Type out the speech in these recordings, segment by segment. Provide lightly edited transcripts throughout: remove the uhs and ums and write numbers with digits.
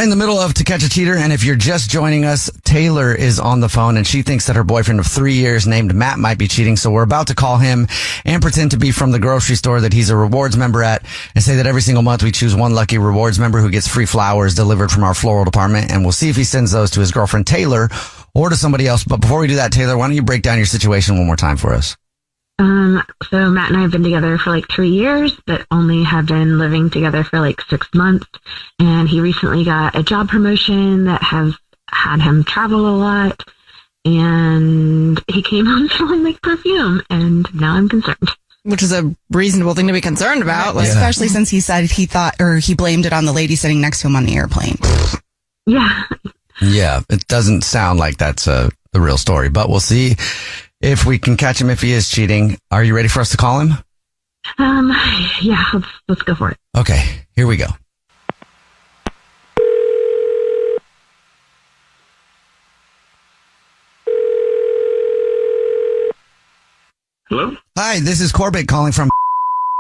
Right in the middle of To Catch a Cheater, and if you're just joining us, Taylor is on the phone, and she thinks that her boyfriend of 3 years named Matt might be cheating, so we're about to call him and pretend to be from the grocery store that he's a rewards member at, and say that every single month we choose one lucky rewards member who gets free flowers delivered from our floral department, and we'll see if he sends those to his girlfriend Taylor or to somebody else. But before we do that, Taylor, why don't you break down your situation one more time for us? So Matt and I have been together for like 3 years, but only have been living together for like 6 months. And he recently got a job promotion that has had him travel a lot. And he came home smelling like perfume, and now I'm concerned. Which is a reasonable thing to be concerned about. Right, especially since he said he thought, or he blamed it on the lady sitting next to him on the airplane. Yeah. Yeah, it doesn't sound like that's the real story, but we'll see if we can catch him if he is cheating. Are you ready for us to call him? Yeah, let's go for it. Okay, here we go. Hello? Hi, this is Corbett calling from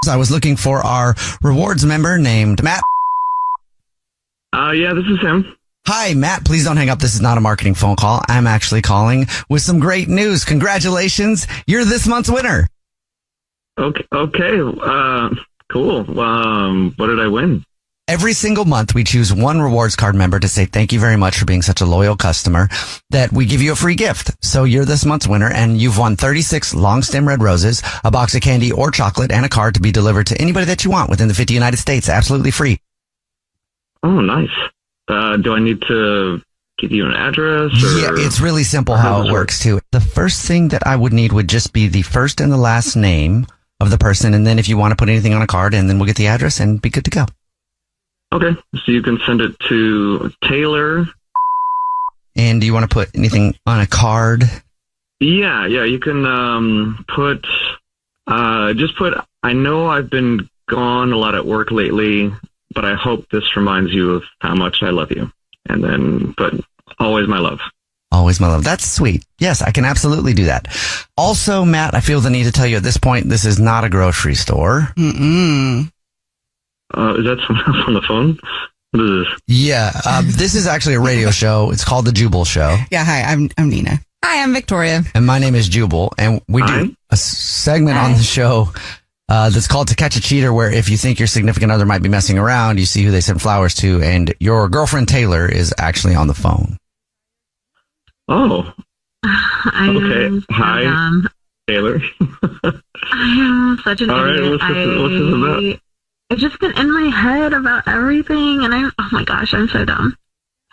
I was looking for our rewards member named Matt. Yeah, this is him. Hi, Matt. Please don't hang up. This is not a marketing phone call. I'm actually calling with some great news. Congratulations. You're this month's winner. Okay. Cool. What did I win? Every single month, we choose one rewards card member to say thank you very much for being such a loyal customer that we give you a free gift. So you're this month's winner, and you've won 36 long stem red roses, a box of candy or chocolate, and a card to be delivered to anybody that you want within the 50 United States. Absolutely free. Oh, nice. Do I need to give you an address? Or yeah, it's really simple how it works, too. The first thing that I would need would just be the first and the last name of the person, and then if you want to put anything on a card, and then we'll get the address and be good to go. Okay, so you can send it to Taylor. And do you want to put anything on a card? Yeah, you can just put, I know I've been gone a lot at work lately, but I hope this reminds you of how much I love you. And then put always my love. Always my love. That's sweet. Yes, I can absolutely do that. Also, Matt, I feel the need to tell you at this point, this is not a grocery store. Mm-mm. Is that someone else on the phone? What is this? Yeah, this is actually a radio show. It's called The Jubal Show. Yeah, hi, I'm Nina. Hi, I'm Victoria. And my name is Jubal. And we do a segment on the show that's called To Catch a Cheater, where if you think your significant other might be messing around, you see who they send flowers to, and your girlfriend Taylor is actually on the phone. Oh. Okay. Hi, Taylor. I am such an idiot. What's this about? I've just been in my head about everything, and oh my gosh, I'm so dumb.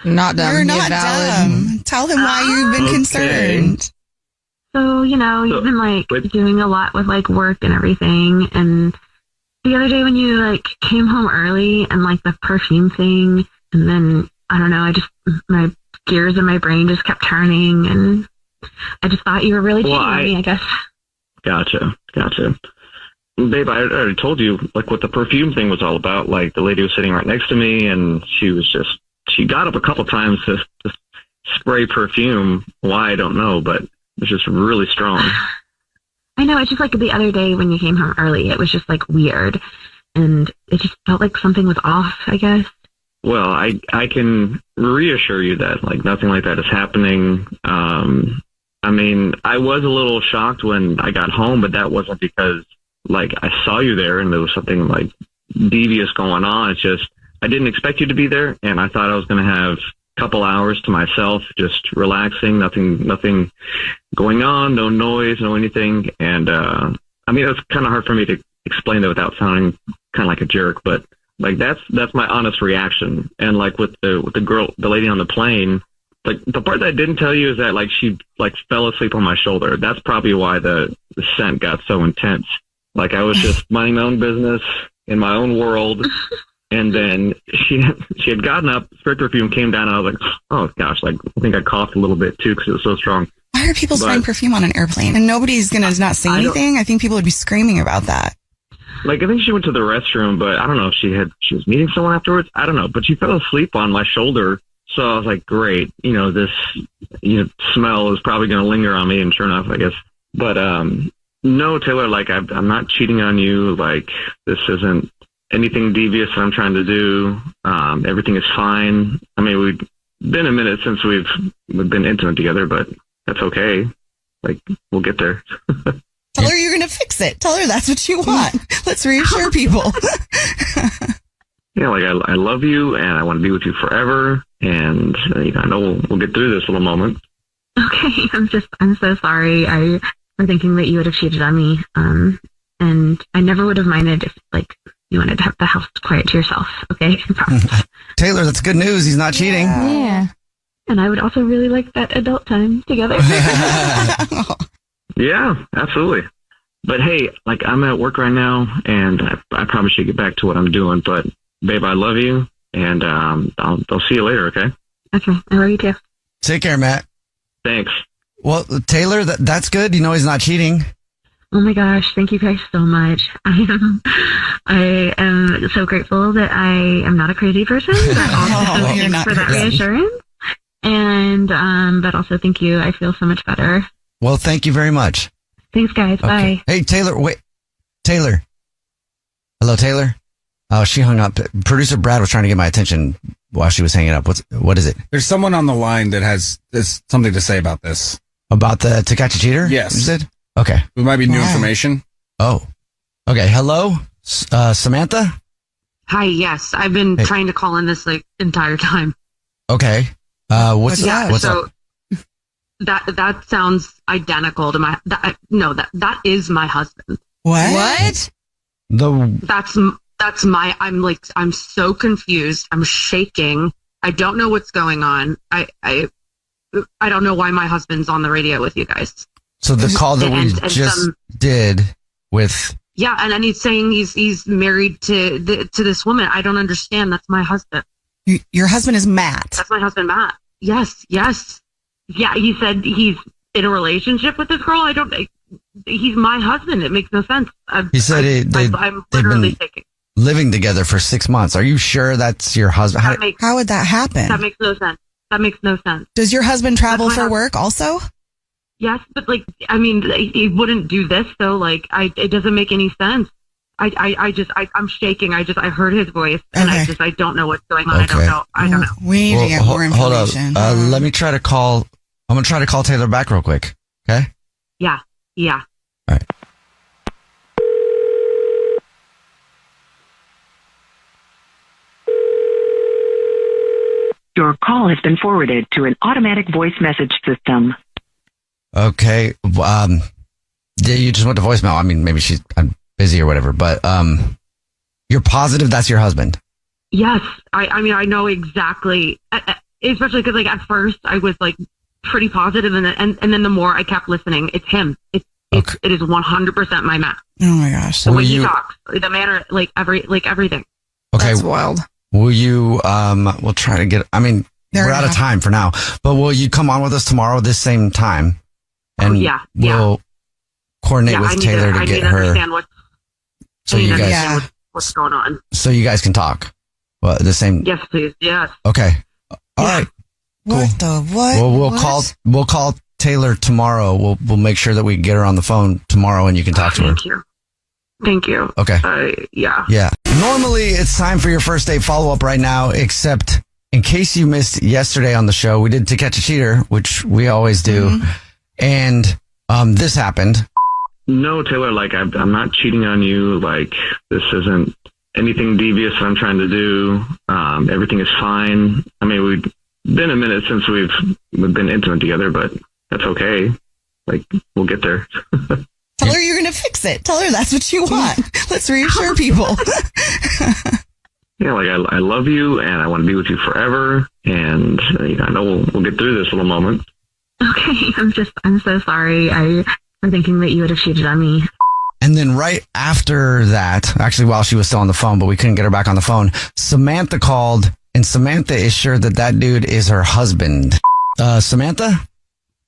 Not dumb. You're not dumb. Tell them why you've been concerned. So, you've been doing a lot with work and everything. And the other day when you came home early and the perfume thing, and then I don't know, my gears in my brain just kept turning, and I just thought you were really cheating on me, I guess. Gotcha. Babe, I already told you what the perfume thing was all about. The lady was sitting right next to me, and she got up a couple times to spray perfume. Why, I don't know, but it was just really strong. I know, it's just the other day when you came home early, it was just weird, and it just felt like something was off, I guess. Well, I can reassure you that nothing like that is happening. I mean, I was a little shocked when I got home, but that wasn't because I saw you there and there was something devious going on. It's just, I didn't expect you to be there, and I thought I was going to have a couple hours to myself, just relaxing, nothing going on, no noise, no anything. And, I mean, it's kind of hard for me to explain that without sounding kind of like a jerk, but that's my honest reaction. And with the lady on the plane, the part that I didn't tell you is that she fell asleep on my shoulder. That's probably why the scent got so intense. I was just minding my own business in my own world, and then she had gotten up, sprayed perfume, came down, and I was like, oh gosh, I think I coughed a little bit too because it was so strong. Why are people spraying perfume on an airplane? And nobody's gonna not say anything? I think people would be screaming about that. I think she went to the restroom, but I don't know if she was meeting someone afterwards. I don't know, but she fell asleep on my shoulder. So I was like, great, this smell is probably going to linger on me, and sure enough, I guess. But no, Taylor, I'm not cheating on you. This isn't anything devious that I'm trying to do. Everything is fine. I mean, we've been a minute since we've been intimate together, but that's okay. Like, we'll get there. Tell her you're going to fix it. Tell her that's what you want. Let's reassure people. Yeah, like I love you and I want to be with you forever. And I know we'll get through this little moment. Okay, I'm so sorry. I was thinking that you would have cheated on me. And I never would have minded if, like, you wanted to have the house quiet to yourself. Okay? I promise. Taylor, that's good news. He's not cheating. Yeah. And I would also really like that adult time together. Yeah, absolutely. But hey, like, I'm at work right now and I probably should get back to what I'm doing. But babe, I love you and I'll see you later, okay? Okay, I love you too. Take care, Matt. Thanks. Well, Taylor, that's good. You know he's not cheating. Oh my gosh, thank you guys so much. I am so grateful that I am not a crazy person, but also you're thanks not for that crazy. reassurance. And but also thank you. I feel so much better. Well, thank you very much. Thanks, guys. Bye. Hey, Taylor, wait. Taylor. Hello, Taylor. Oh, she hung up. Producer Brad was trying to get my attention while she was hanging up. What is it? There's someone on the line that has something to say about this. About the To Catch a Cheater? Yes. You said? Okay. It might be new Wow. information. Oh. Okay. Hello, Samantha? Hi, yes. I've been Hey. trying to call in this like entire time. Okay. What's up? What's up? That sounds identical to that is my husband. What? That's my I'm so confused. I'm shaking. I don't know what's going on. I don't know why my husband's on the radio with you guys. So the call that we And just did with Yeah, and then he's saying he's married to this woman. I don't understand. That's my husband. Your husband is Matt. That's my husband, Matt. Yes. Yeah, he said he's in a relationship with this girl. He's my husband. It makes no sense. He said I'm they've literally been shaking. living together for 6 months. Are you sure that's your husband? How would that happen? That makes no sense. That makes no sense. Does your husband travel That's my for work also? Yes, but he wouldn't do this, so it doesn't make any sense. I'm shaking. I heard his voice, and Okay. I don't know what's going on. Okay. I don't know. We need to get more hold up. information. Let me try to call. I'm gonna try to call Taylor back real quick. Okay. Yeah. All right. Your call has been forwarded to an automatic voice message system. Okay. Yeah, you just went to voicemail. I mean, maybe I'm busy or whatever, but you're positive that's your husband? Yes, I know exactly. Especially because at first I was pretty positive, and then the more I kept listening, it's him. It is 100% my Matt. Oh my gosh. The way he talks, the manner, everything. Okay. That's wild. Will you? We'll try to get. I mean, we're out of time for now, but will you come on with us tomorrow at this same time? And we'll coordinate with Taylor to get her. So you guys, what's going on? so you guys can talk. Well, the same. Yes, please. Yes. Okay. All right. Cool. What the what? Well, we'll call Taylor tomorrow. We'll make sure that we get her on the phone tomorrow, and you can talk to her. Thank you. Okay. Yeah. Yeah. Normally, it's time for your first date follow-up right now, except in case you missed yesterday on the show, we did To Catch a Cheater, which we always do. Mm-hmm. And this happened. No, Taylor, I'm not cheating on you. This isn't anything devious that I'm trying to do. Everything is fine. I mean, we've been a minute since we've been intimate together, but that's okay. We'll get there. Tell her you're going to fix it. Tell her that's what you want. Let's reassure people. Yeah, I love you and I want to be with you forever. And I know we'll get through this little moment. Okay, I'm so sorry. I was thinking that you would have cheated on me. And then right after that, actually while she was still on the phone, but we couldn't get her back on the phone, Samantha called, and Samantha is sure that dude is her husband. Samantha?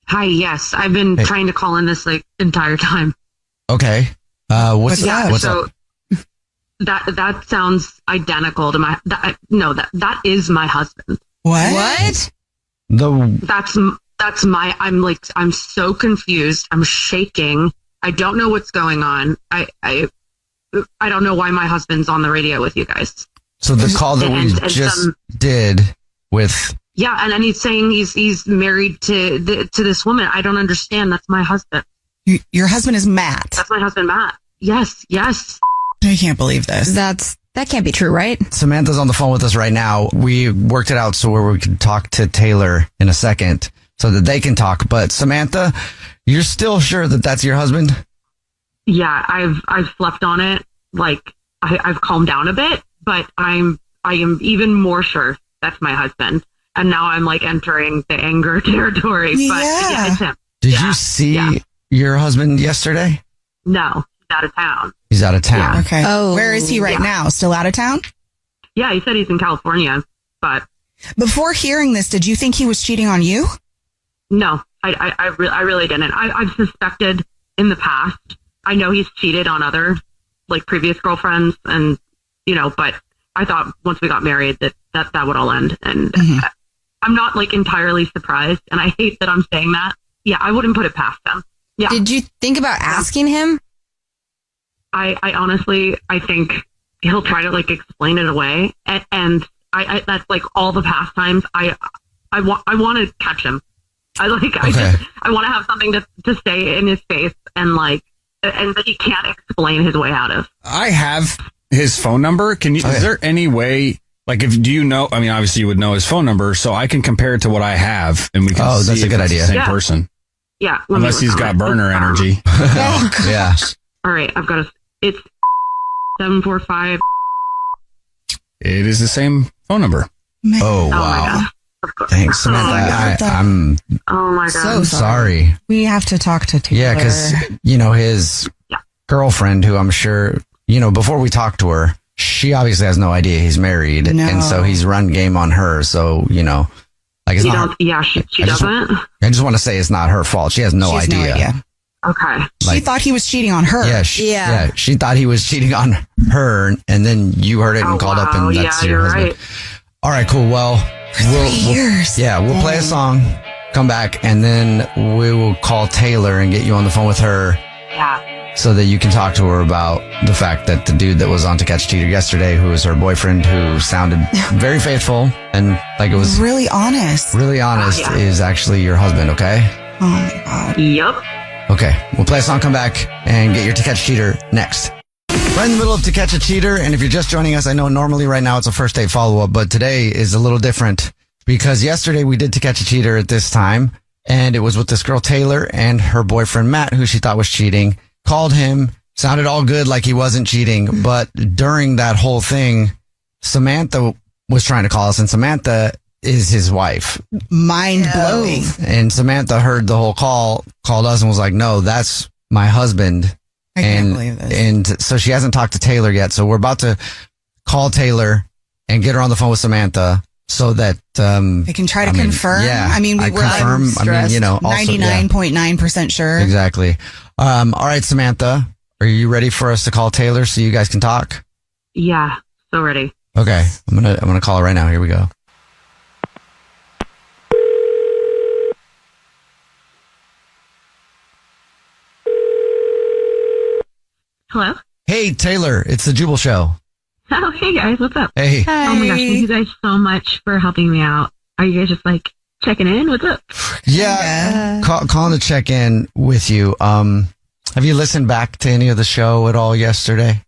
Hi, yes. I've been trying to call in this entire time. Okay. What's up? That sounds identical to that is my husband. What? That's my I'm so confused. I'm shaking. I don't know what's going on. I I don't know why my husband's on the radio with you guys. So the call that we just did with... Yeah, and then he's saying he's married to this woman. I don't understand. That's my husband. Your husband is Matt. That's my husband, Matt. Yes. I can't believe this. That can't be true, right? Samantha's on the phone with us right now. We worked it out so where we could talk to Taylor in a second so that they can talk. But Samantha, you're still sure that that's your husband? Yeah, I've slept on it. Like I've calmed down a bit, but I am even more sure that's my husband. And now I'm like entering the anger territory. But yeah, it's him. Did you see your husband yesterday? No, he's out of town. He's out of town. Yeah. Okay. Oh. Where is he right now? Still out of town? Yeah, he said he's in California, but Before hearing this, did you think he was cheating on you? no, I really didn't. I've suspected in the past. I know he's cheated on other like previous girlfriends, and but I thought once we got married that would all end. And I'm not like entirely surprised, and I hate that I'm saying that. Yeah, I wouldn't put it past him. Yeah. Did you think about asking him? I honestly, I think he'll try to like explain it away, and I that's like all the past times I want to catch him. I want to have something to say in his face and that he can't explain his way out of. I have his phone number. Can you? Is there any way? Like, do you know? I mean, obviously you would know his phone number, so I can compare it to what I have, and we can. That's see a good if it's idea. the same person. Yeah. Unless he's got burner energy. Yeah. All right, I've got it's 745. It is the same phone number. Oh, Oh my wow. god. Of course. Thanks, Samantha. I'm Oh my god. so sorry. We have to talk to Taylor. Yeah, because, his girlfriend, who I'm sure, before we talked to her, she obviously has no idea he's married. No. And so he's run game on her. So, like it's not. She doesn't. I just want to say it's not her fault. She has no She has idea. Okay. She thought he was cheating on her. Yeah, she thought he was cheating on her, and then you heard it and called up, and that's your you're husband. right. All right, cool. Well, we'll years. we'll play a song, come back, and then we will call Taylor and get you on the phone with her Yeah. so that you can talk to her about the fact that the dude that was on To Catch a Cheater yesterday, who was her boyfriend, who sounded very faithful and like it was Really honest. is actually your husband. Okay. Oh my God. Yep. Okay, we'll play a song, come back, and get your To Catch a Cheater next. Right in the middle of To Catch a Cheater, and if you're just joining us, I know normally right now it's a first date follow-up, but today is a little different because yesterday we did To Catch a Cheater at this time, and it was with this girl Taylor and her boyfriend Matt, who she thought was cheating, called him, sounded all good like he wasn't cheating, but during that whole thing, Samantha was trying to call us, and Samantha is his wife. Mind blowing. And Samantha heard the whole call, called us and was like, no, that's my husband. I can't believe this. And so she hasn't talked to Taylor yet. So we're about to call Taylor and get her on the phone with Samantha so that, They can try to confirm. Yeah. I mean, we were confirm. I mean, also, 99.9% sure. Exactly. All right, Samantha, are you ready for us to call Taylor so you guys can talk? Yeah. So ready. Okay. I'm going to call her right now. Here we go. Hello? Hey, Taylor, it's the Jubal Show. Oh, hey guys, what's up? Hey. Oh my gosh, thank you guys so much for helping me out. Are you guys just like checking in? What's up? Yeah. Calling to check in with you. Have you listened back to any of the show at all yesterday?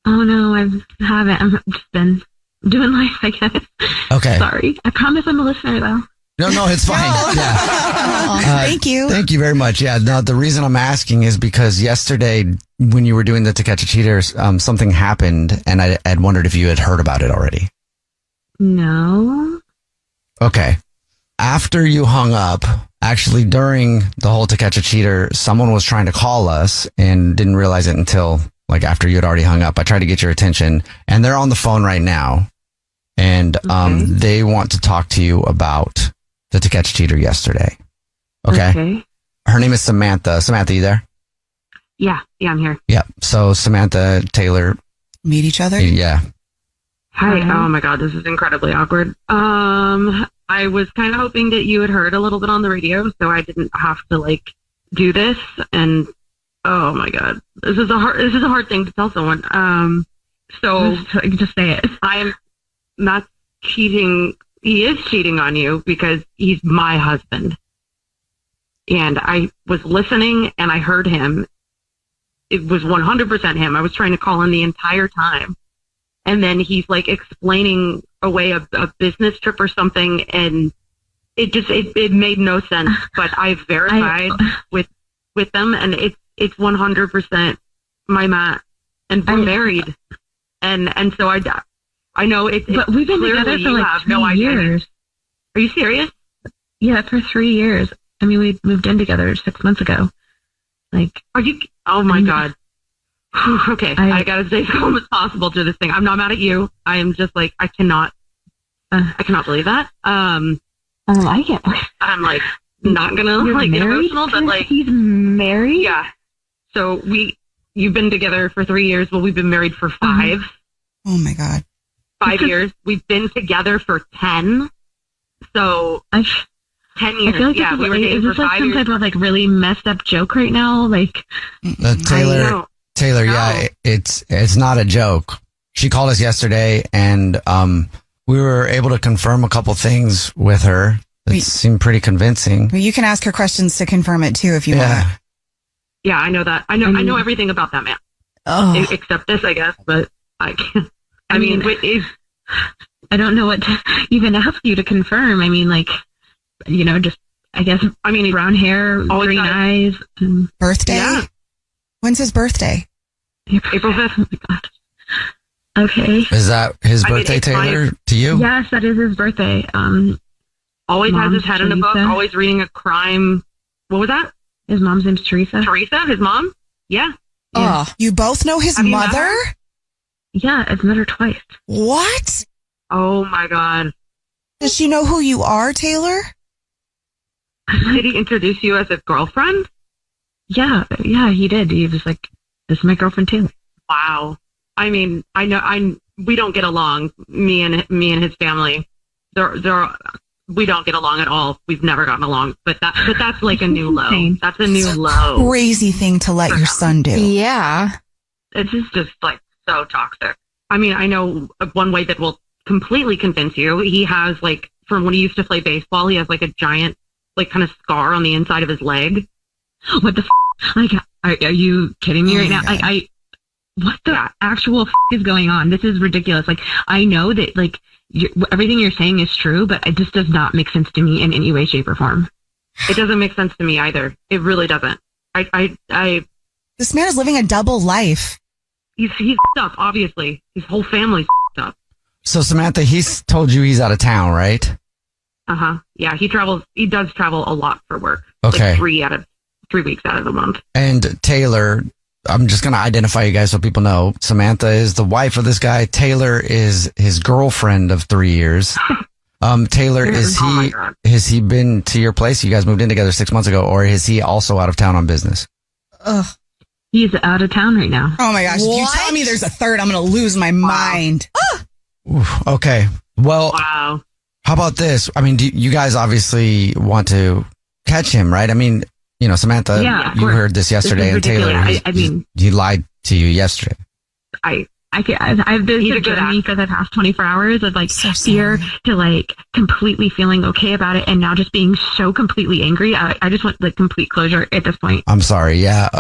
Oh no, I haven't. I've just been doing life, I guess. Okay. Sorry. I promise I'm a listener though. No, it's fine. Yeah. Thank you. Thank you very much. Yeah. No, the reason I'm asking is because yesterday when you were doing the To Catch a Cheater, something happened and I had wondered if you had heard about it already. No. Okay. After you hung up, actually during the whole To Catch a Cheater, someone was trying to call us and didn't realize it until like after you had already hung up. I tried to get your attention and they're on the phone right now and they want to talk to you about the To Catch a Cheater yesterday. Okay. Her name is Samantha. Samantha, you there? Yeah, I'm here. Yeah. So Samantha, Taylor. Meet each other? Yeah. Hi. Oh my god, this is incredibly awkward. I was kind of hoping that you had heard a little bit on the radio, so I didn't have to like do this. And Oh my God. This is a hard thing to tell someone. So just say it. I'm not cheating. He is cheating on you because he's my husband. And I was listening and I heard him. It was 100% him. I was trying to call him the entire time. And then he's like explaining away a business trip or something. And it made no sense, but I verified with them, and it's 100% my Matt, and we're married. And so I know it's, but we've been together for like 3 years. Are you serious? Yeah, for 3 years. I mean, we moved in together 6 months ago. Like, are you? Oh my God. Okay, I gotta stay as calm as possible through this thing. I'm not mad at you. I am just like, I cannot believe that. I can't. I'm like not gonna like get emotional, but like he's married. Yeah. So you've been together for 3 years. Well, we've been married for 5. Oh my God. 5 years. We've been together for 10. So 10 years. I feel like yeah, we were dating for 5 like some years. type of like really messed up joke right now. Like Taylor, yeah, it's not a joke. She called us yesterday, and we were able to confirm a couple things with her that seemed pretty convincing. Well, you can ask her questions to confirm it too if you want. Yeah, I know that. I know everything about that man. Oh. Except this, I guess, but I can't. I mean, I don't know what to even ask you to confirm. I mean, like, you know, just, I guess, I mean, brown hair, green eyes. Birthday? Yeah. When's his birthday? April 5th. Oh my God. Okay. Is that his birthday, Taylor, to you? Yes, that is his birthday. Always has his head in a book, always reading a crime. What was that? His mom's name's Teresa. Teresa, his mom? Yeah. Oh, you both know his mother? Yeah, I've met her twice. What? Oh my God. Does she know who you are, Taylor? Did he introduce you as a girlfriend? Yeah, he did. He was like, "This is my girlfriend Taylor." Wow. I mean, we don't get along. Me and his family. We don't get along at all. We've never gotten along. But that's like a new low. That's a new low. Crazy thing to let your son do. Yeah. It's just like so toxic. I mean, I know one way that will completely convince you. He has like, from when he used to play baseball, he has like a giant, like kind of scar on the inside of his leg. What the like, are you kidding me right now? Like, what the actual is going on? This is ridiculous. Like, I know that like everything you're saying is true, but it just does not make sense to me in any way, shape, or form. It doesn't make sense to me either. It really doesn't. This man is living a double life. He's up, obviously. His whole family's up. So Samantha, he's told you he's out of town, right? Uh-huh. Yeah, he does travel a lot for work. Okay. Like 3 weeks out of the month. And Taylor, I'm just going to identify you guys so people know. Samantha is the wife of this guy. Taylor is his girlfriend of 3 years. Taylor, has he been to your place? You guys moved in together 6 months ago, or is he also out of town on business? Ugh. He's out of town right now. Oh my gosh. What? If you tell me there's a third, I'm going to lose my mind. Oof, okay. Well, wow. How about this? I mean, you guys obviously want to catch him, right? I mean, you know, Samantha, you heard this yesterday, and Taylor, he lied to you yesterday. I've been a journey for the past 24 hours of like fear to like completely feeling okay about it, and now just being so completely angry. I just want like complete closure at this point. I'm sorry. Yeah.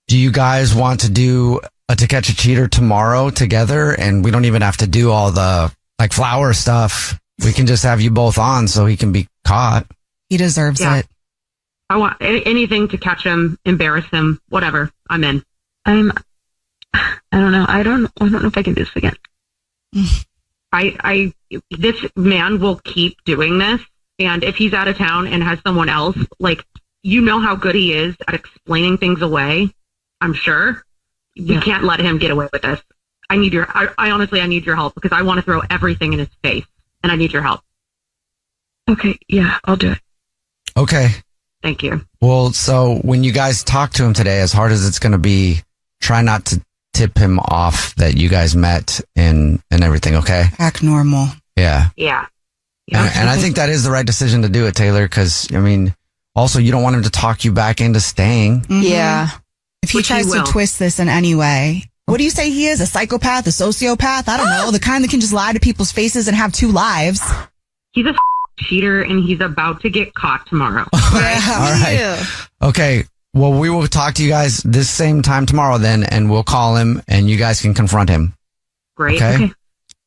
Do you guys want to do a To Catch a Cheater tomorrow together? And we don't even have to do all the like flower stuff. We can just have you both on so he can be caught. He deserves it. I want anything to catch him, embarrass him, whatever. I'm in. I don't know. I don't know if I can do this again. This man will keep doing this. And if he's out of town and has someone else, like, you know how good he is at explaining things away. I'm sure we can't let him get away with this. I honestly need your help, because I want to throw everything in his face, and I need your help. Okay. Yeah, I'll do it. Okay. Thank you. Well, so when you guys talk to him today, as hard as it's going to be, try not to tip him off that you guys met and everything. Okay. Act normal. Yeah. Yeah. And I think that is the right decision to do it, Taylor, because I mean, also you don't want him to talk you back into staying. Mm-hmm. Yeah. If he Which he tries to will. twist this in any way, what do you say he is? A psychopath, a sociopath? I don't know. The kind that can just lie to people's faces and have 2 lives. He's a cheater, and he's about to get caught tomorrow. All right. Okay. Well, we will talk to you guys this same time tomorrow then, and we'll call him, and you guys can confront him. Great. Okay.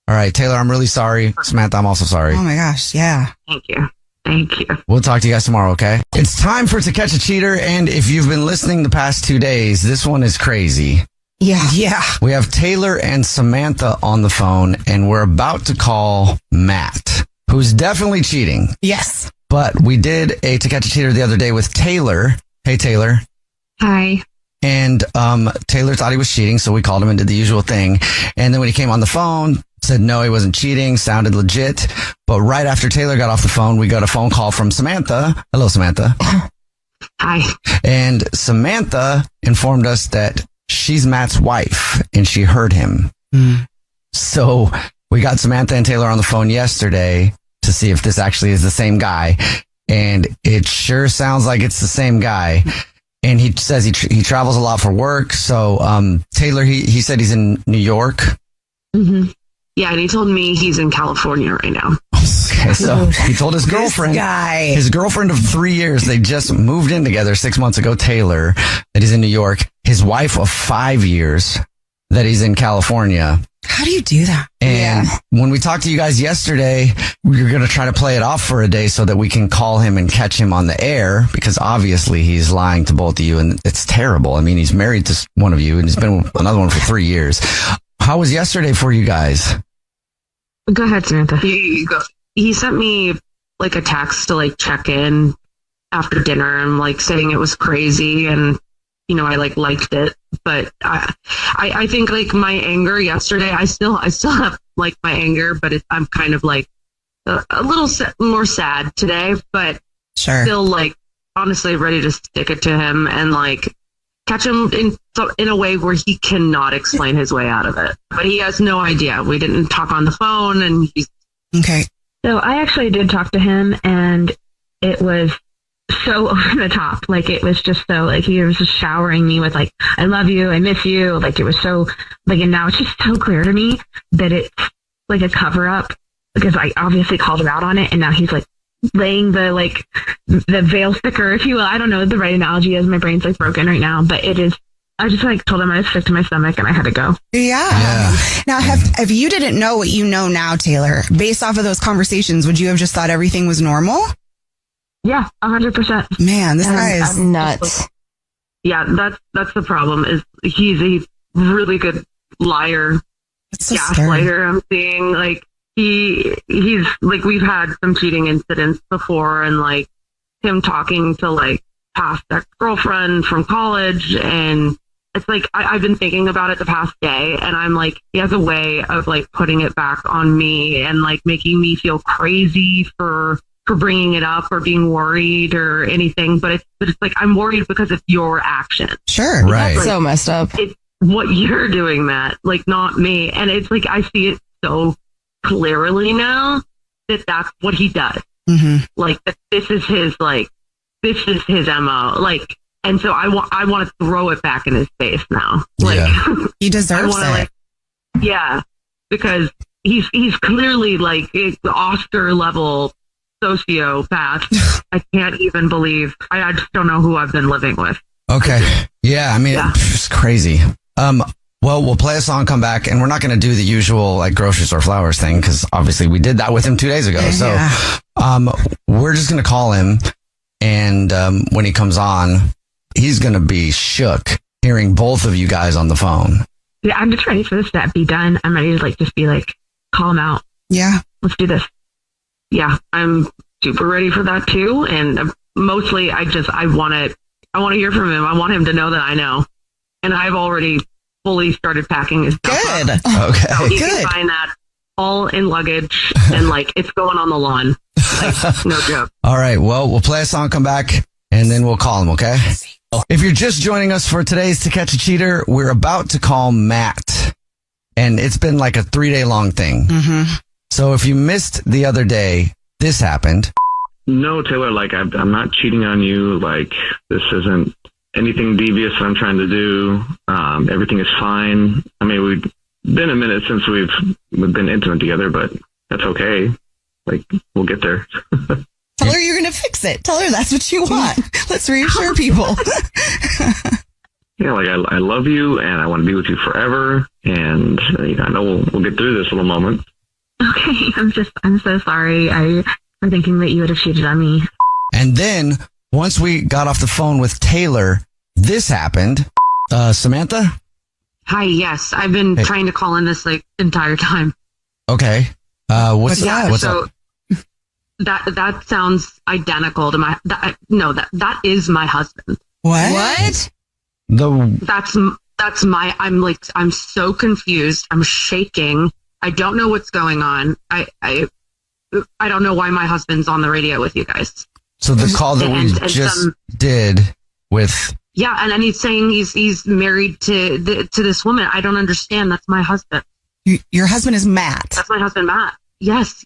All right, Taylor, I'm really sorry. Samantha, I'm also sorry. Oh my gosh. Yeah. Thank you. Thank you. We'll talk to you guys tomorrow, okay? It's time for To Catch a Cheater, and if you've been listening the past 2 days, this one is crazy. Yeah. Yeah. We have Taylor and Samantha on the phone, and we're about to call Matt, who's definitely cheating. Yes. But we did a To Catch a Cheater the other day with Taylor. Hey, Taylor. Hi. And Taylor thought he was cheating, so we called him and did the usual thing. And then when he came on the phone, said no, he wasn't cheating, sounded legit. But right after Taylor got off the phone, we got a phone call from Samantha. Hello, Samantha. Hi. And Samantha informed us that she's Matt's wife, and she heard him. So we got Samantha and Taylor on the phone yesterday to see if this actually is the same guy. And it sure sounds like it's the same guy. And he says he travels a lot for work. So, Taylor, he said he's in New York. Mm-hmm. Yeah, and he told me he's in California right now. Okay, so he told his girlfriend, his girlfriend of 3 years, they just moved in together 6 months ago, Taylor, that he's in New York. His wife of 5 years, that he's in California. How do you do that? And when we talked to you guys yesterday, we were going to try to play it off for a day so that we can call him and catch him on the air, because obviously he's lying to both of you, and it's terrible. I mean, he's married to one of you and he's been with another one for 3 years. How was yesterday for you guys? Go ahead, Samantha. He sent me like a text to like check in after dinner and like saying it was crazy, and you know I liked it, but I think like my anger yesterday, I still have like my anger, but I'm kind of like a little more sad today, but still like honestly ready to stick it to him and like catch him in a way where he cannot explain his way out of it. But he has no idea. We didn't talk on the phone, and he's okay. So I actually did talk to him, and it was so over the top. Like, it was just so, like, he was just showering me with, like, I love you, I miss you. Like, it was so, like, and now it's just so clear to me that it's like a cover up, because I obviously called him out on it, and now he's like laying the veil sticker, if you will. I don't know what the right analogy is. My brain's like broken right now, but it is. I just like told him I was sick to my stomach and I had to go. Yeah. Now, if you didn't know what you know now, Taylor, based off of those conversations, would you have just thought everything was normal? Yeah, 100%. Man, this guy is nuts. Yeah, that's the problem. Is he's a really good liar, so gaslighter. I'm seeing like he's like, we've had some cheating incidents before, and like him talking to like past ex-girlfriend from college, and it's like I've been thinking about it the past day, and I'm like, he has a way of like putting it back on me and like making me feel crazy for bringing it up or being worried or anything, but it's like I'm worried because it's your action. Sure, right? So messed up. It's what you're doing, Matt, like not me. And it's like I see it so clearly now that that's what he does. Mm-hmm. Like that this is his MO. Like, and so I want to throw it back in his face now. Like he deserves it. Because he's clearly like the Oscar level sociopath. I can't even believe. I just don't know who I've been living with. Okay. Yeah. I mean, it's crazy. Well, we'll play a song, come back, and we're not going to do the usual like grocery store flowers thing, because obviously we did that with him 2 days ago. So, we're just going to call him, and when he comes on, he's going to be shook hearing both of you guys on the phone. Yeah, I'm just ready for this to be done. I'm ready to like just be like, call him out. Yeah, let's do this. Yeah, I'm super ready for that too, and mostly I want to hear from him. I want him to know that I know, and I've already fully started packing his stuff. Good. Up. Okay. So he can find that all in luggage, and like it's going on the lawn. Like, no joke. All right. Well, we'll play a song, come back, and then we'll call him. Okay. If you're just joining us for today's To Catch a Cheater, we're about to call Matt, and it's been like a 3-day long thing. Mm-hmm. So if you missed the other day, this happened. No, Taylor, like I'm not cheating on you. Like this isn't anything devious that I'm trying to do. Everything is fine. I mean, we've been a minute since we've been intimate together, but that's okay. Like, we'll get there. Tell her you're going to fix it. Tell her that's what you want. Let's reassure people. Yeah, like I love you and I want to be with you forever. And I know we'll get through this little moment. Okay, I'm so sorry. I'm thinking that you would have cheated on me. And then once we got off the phone with Taylor, this happened. Samantha? Hi, yes. I've been trying to call in this entire time. Okay. What's up? That sounds identical to that is my husband. What? That's my, I'm so confused. I'm shaking. I don't know what's going on. I don't know why my husband's on the radio with you guys. So the call that we just did with... Yeah, and then he's saying he's married to this woman. I don't understand. That's my husband. Your husband is Matt. That's my husband, Matt. Yes.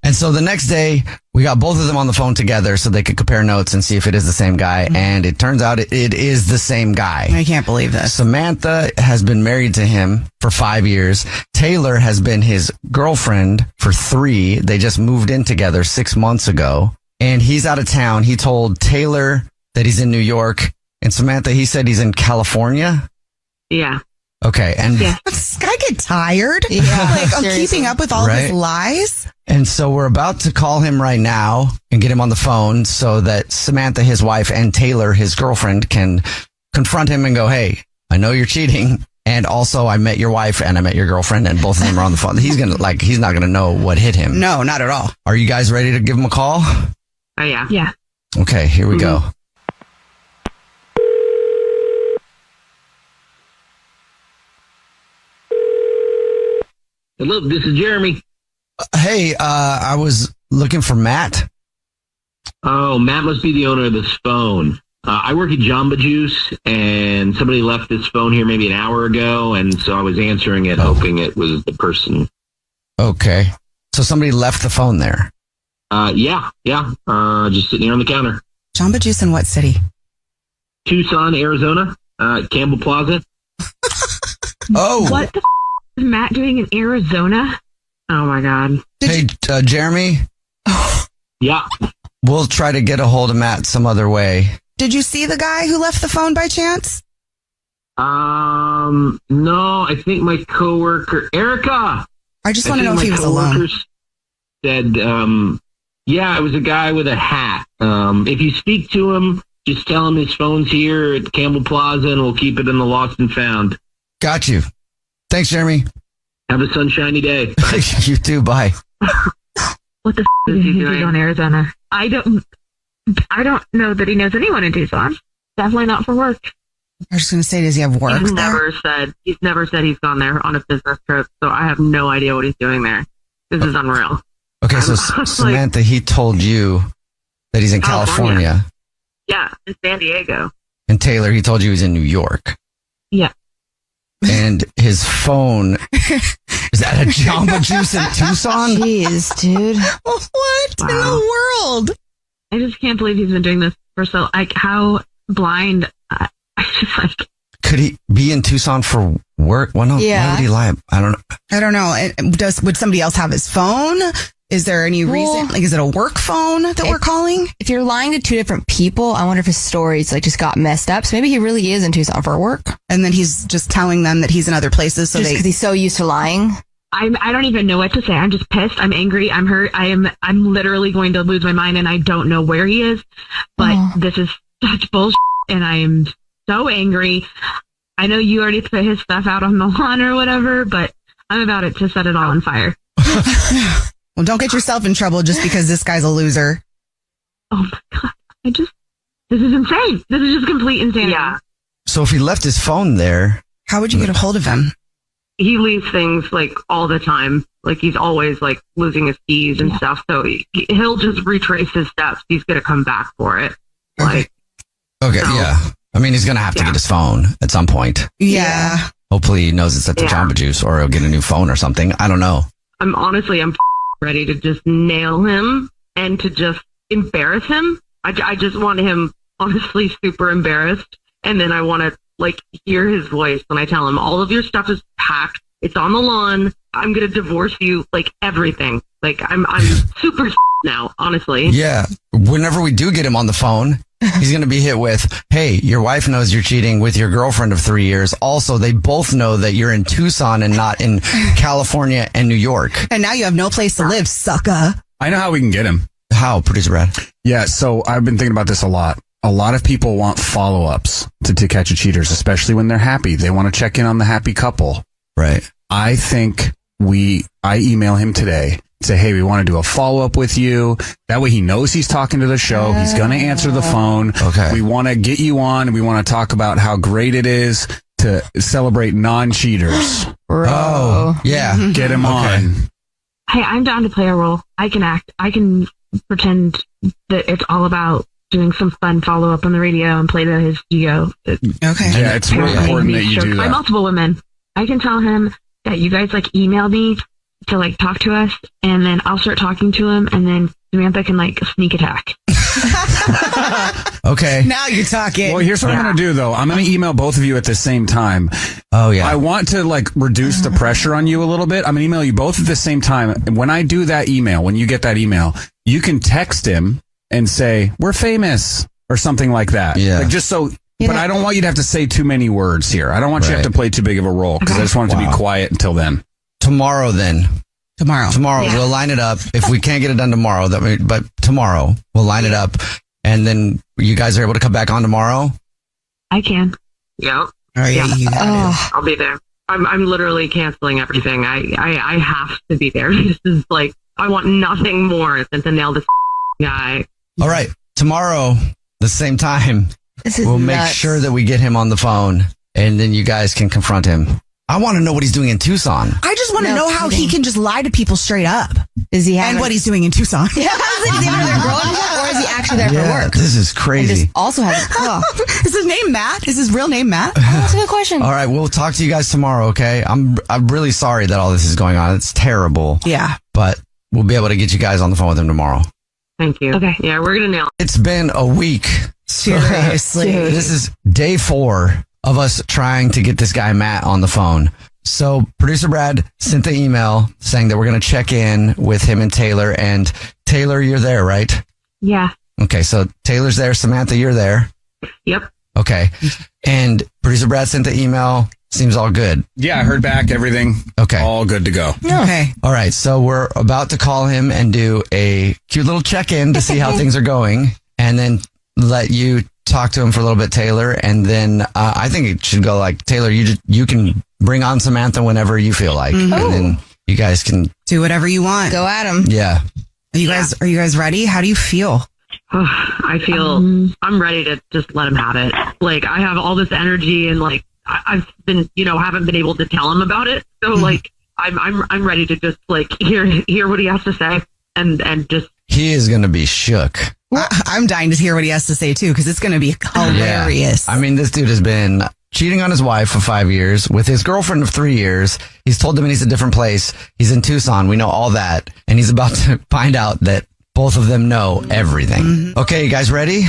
And so the next day, we got both of them on the phone together so they could compare notes and see if it is the same guy. And it turns out it is the same guy. I can't believe this. Samantha has been married to him for 5 years. Taylor has been his girlfriend for 3. They just moved in together 6 months ago. And he's out of town. He told Taylor that he's in New York. And Samantha, he said he's in California. Yeah. Okay. And yeah. Does this guy get tired? Yeah, I'm keeping up with all of his lies. And so we're about to call him right now and get him on the phone so that Samantha, his wife, and Taylor, his girlfriend, can confront him and go, hey, I know you're cheating. And also I met your wife and I met your girlfriend and both of them are on the phone. He's not going to know what hit him. No, not at all. Are you guys ready to give him a call? Oh, yeah. Yeah. Okay, here we go. Hello, this is Jeremy. Hey, I was looking for Matt. Oh, Matt must be the owner of this phone. I work at Jamba Juice, and somebody left this phone here maybe an hour ago, and so I was answering it, hoping it was the person. Okay. So somebody left the phone there. Yeah. Just sitting here on the counter. Jamba Juice in what city? Tucson, Arizona, Campbell Plaza. Oh. What the is Matt doing in Arizona? Oh, my God. Hey, Jeremy. Yeah. We'll try to get a hold of Matt some other way. Did you see the guy who left the phone by chance? No, I think my coworker, Erica. I just want to know if he was alone. Said, yeah, it was a guy with a hat. If you speak to him, just tell him his phone's here at Campbell Plaza and we'll keep it in the lost and found. Got you. Thanks, Jeremy. Have a sunshiny day. You too. Bye. What the is he doing on Arizona? I don't know that he knows anyone in Tucson. Definitely not for work. I was just going to say, does he have work He's there? never said he's gone there on a business trip, so I have no idea what he's doing there. This is unreal. Okay, so Samantha, he told you that he's in California. Yeah, in San Diego. And Taylor, he told you he's in New York. Yeah. And his phone is at a Jamba Juice in Tucson? Jeez, dude. What in the world? I just can't believe he's been doing this for so, how blind. I just Could he be in Tucson for work? Well, no, why would he lie? I don't know. And would somebody else have his phone? Is there any reason? Is it a work phone that we're calling? If you're lying to 2 different people, I wonder if his stories just got messed up. So maybe he really is in Tucson for work. And then he's just telling them that he's in other places. So just because he's so used to lying. I don't even know what to say. I'm just pissed. I'm angry. I'm hurt. I'm literally going to lose my mind and I don't know where he is. But this is such bullshit and I am so angry. I know you already put his stuff out on the lawn or whatever, but I'm about to set it all on fire. Well, don't get yourself in trouble just because this guy's a loser. Oh my God. This is insane. This is just complete insanity. Yeah. So if he left his phone there, how would you get a hold of him? He leaves things all the time. He's always losing his keys and stuff. So he'll just retrace his steps. He's going to come back for it. Okay. Yeah. I mean, he's going to have to get his phone at some point. Yeah. Hopefully he knows it's at the Jamba Juice or he'll get a new phone or something. I don't know. I'm ready to just nail him and to just embarrass him. I just want him honestly super embarrassed. And then I want to like hear his voice when I tell him all of your stuff is packed. It's on the lawn. I'm going to divorce you, like everything. Like I'm super now, honestly. Yeah. Whenever we do get him on the phone, he's going to be hit with, hey, your wife knows you're cheating with your girlfriend of 3 years. Also, they both know that you're in Tucson and not in California and New York. And now you have no place to live, sucker. I know how we can get him. How, Producer Brad? Yeah, so I've been thinking about this a lot. A lot of people want follow-ups to Catch a Cheaters, especially when they're happy. They want to check in on the happy couple. Right. I think I email him today, say, hey, we want to do a follow-up with you. That way he knows he's talking to the show. He's going to answer the phone. Okay. We want to get you on, and we want to talk about how great it is to celebrate non-cheaters. Oh, yeah. Get him on. Hey, I'm down to play a role. I can act. I can pretend that it's all about doing some fun follow up on the radio and play to his ego. Okay. Yeah, it's really important that you do By that. multiple women. I can tell him that you guys like email me to like talk to us, and then I'll start talking to him, and then Samantha can like sneak attack. Okay. Now you're talking. Well, here's what I'm going to do, though. I'm going to email both of you at the same time. Oh, yeah. I want to like reduce the pressure on you a little bit. I'm going to email you both at the same time. When I do that email, when you get that email, you can text him and say, we're famous or something like that. Yeah. Like just so, Yeah. but I don't want you to have to say too many words here. I don't want you to have to play too big of a role because I just want it to be quiet until then. Tomorrow, then. Tomorrow, we'll line it up. If we can't get it done tomorrow, but tomorrow, we'll line it up. And then you guys are able to come back on tomorrow? I can. Yep. All right, Yeah. you got it. I'll be there. I'm literally canceling everything. I have to be there. This is like, I want nothing more than to nail this guy. All right. Tomorrow, the same time, This is we'll make nuts. sure that we get him on the phone, and then you guys can confront him. I want to know what he's doing in Tucson. I just want to No know how he kidding. can just lie to people straight up. Does he have And what he's doing in Tucson. Yeah, I was like, is he over there growing up, or is he actually there for work? This is And crazy. just also has. Oh, Is his name Matt? Is his real name Matt? that's a good question. All right, we'll talk to you guys tomorrow, okay? I'm really sorry that all this is going on. It's terrible. Yeah. But we'll be able to get you guys on the phone with him tomorrow. Thank you. Okay. Yeah, we're going to nail it. It's been a week. Seriously. This is day 4 of us trying to get this guy Matt on the phone. So producer Brad sent the email saying that we're going to check in with him and Taylor. And Taylor, you're there, right? Yeah. Okay, so Taylor's there. Samantha, you're there. Yep. Okay. And producer Brad sent the email. Seems all good. Yeah, I heard back everything. Okay. All good to go. Okay. All right. So we're about to call him and do a cute little check-in to see how things are going, and then let you talk to him for a little bit, Taylor. And then I think it should go like, Taylor, you can bring on Samantha whenever you feel like, and then you guys can Do whatever you want. Go at him. Yeah. Are you guys ready? How do you feel? I feel I'm ready to just let him have it. Like I have all this energy and like I've been, haven't been able to tell him about it. So like I'm ready to just like hear what he has to say and just. He is going to be shook. I'm dying to hear what he has to say too, because it's going to be hilarious. I mean, this dude has been cheating on his wife for 5 years with his girlfriend of 3 years. He's told them he's a different place. He's in Tucson. We know all that. And he's about to find out that both of them know everything. Okay, you guys ready?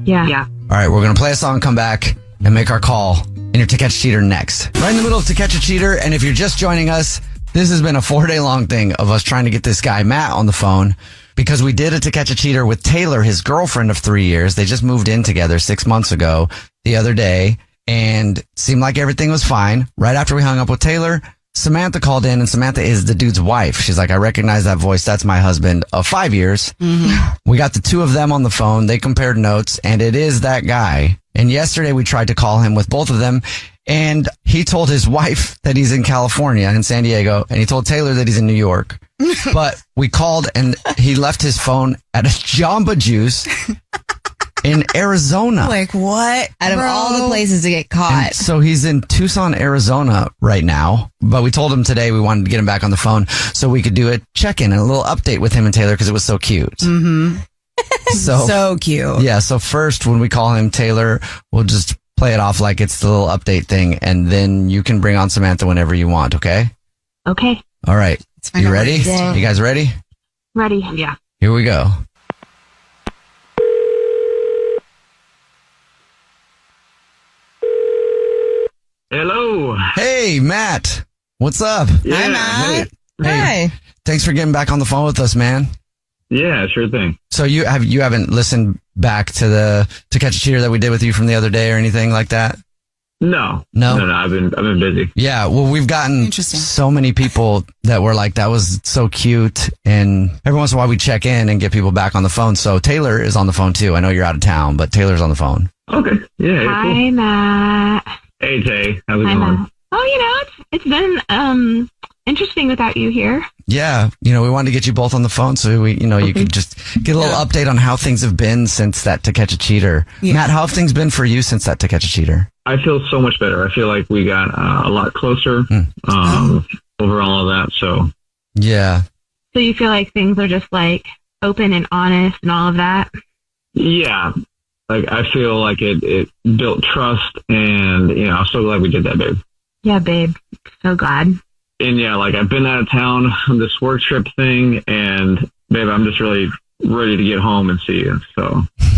Yeah. Yeah. All right, we're going to play a song, come back, and make our call. And your To Catch a Cheater next. Right in the middle of To Catch a Cheater. And if you're just joining us, this has been a 4-day long thing of us trying to get this guy, Matt, on the phone. Because we did a To Catch a Cheater with Taylor, his girlfriend of 3 years. They just moved in together 6 months ago the other day. And seemed like everything was fine. Right after we hung up with Taylor, Samantha called in, and Samantha is the dude's wife. She's like, I recognize that voice. That's my husband of 5 years. We got the two of them on the phone. They compared notes, and it is that guy. And yesterday we tried to call him with both of them, and he told his wife that he's in California, in San Diego, and he told Taylor that he's in New York. But we called, and he left his phone at a Jamba Juice in Arizona. Like what? Out of bro? all the places to get And caught. so he's in Tucson, Arizona right now. But we told him today we wanted to get him back on the phone so we could do a check-in and a little update with him and Taylor because it was so cute. So cute. Yeah, so first when we call him Taylor, we'll just play it off like it's the little update thing, and then you can bring on Samantha whenever you want, okay? Okay. All right. find You out ready? what he's doing. You guys ready? Ready. Yeah. Here we go. Hello. Hey, Matt. What's up? Yeah, Hi, Matt. Hey. Thanks for getting back on the phone with us, man. Yeah, sure thing. So you haven't listened back to Catch a Cheater that we did with you from the other day or anything like that? No. No? I've been busy. Yeah, well, we've gotten Interesting. so many people that were like, that was so cute. And every once in a while we check in and get people back on the phone. So Taylor is on the phone too. I know you're out of town, but Taylor's on the phone. Okay. Yeah. Hi, Cool. Matt. Hey, Tay. How's it Hi, going? Matt. Oh, it's been interesting without you here. Yeah, we wanted to get you both on the phone so you could just get a little update on how things have been since that To Catch a Cheater. Yeah. Matt, how have things been for you since that To Catch a Cheater? I feel so much better. I feel like we got a lot closer over all of that. So Yeah. So you feel like things are just like open and honest and all of that? yeah, like I feel like it built trust, and I'm so glad we did that, babe. Yeah, babe. So glad. And yeah, like I've been out of town on this work trip thing, and babe, I'm just really ready to get home and see you. So Yeah, 'cause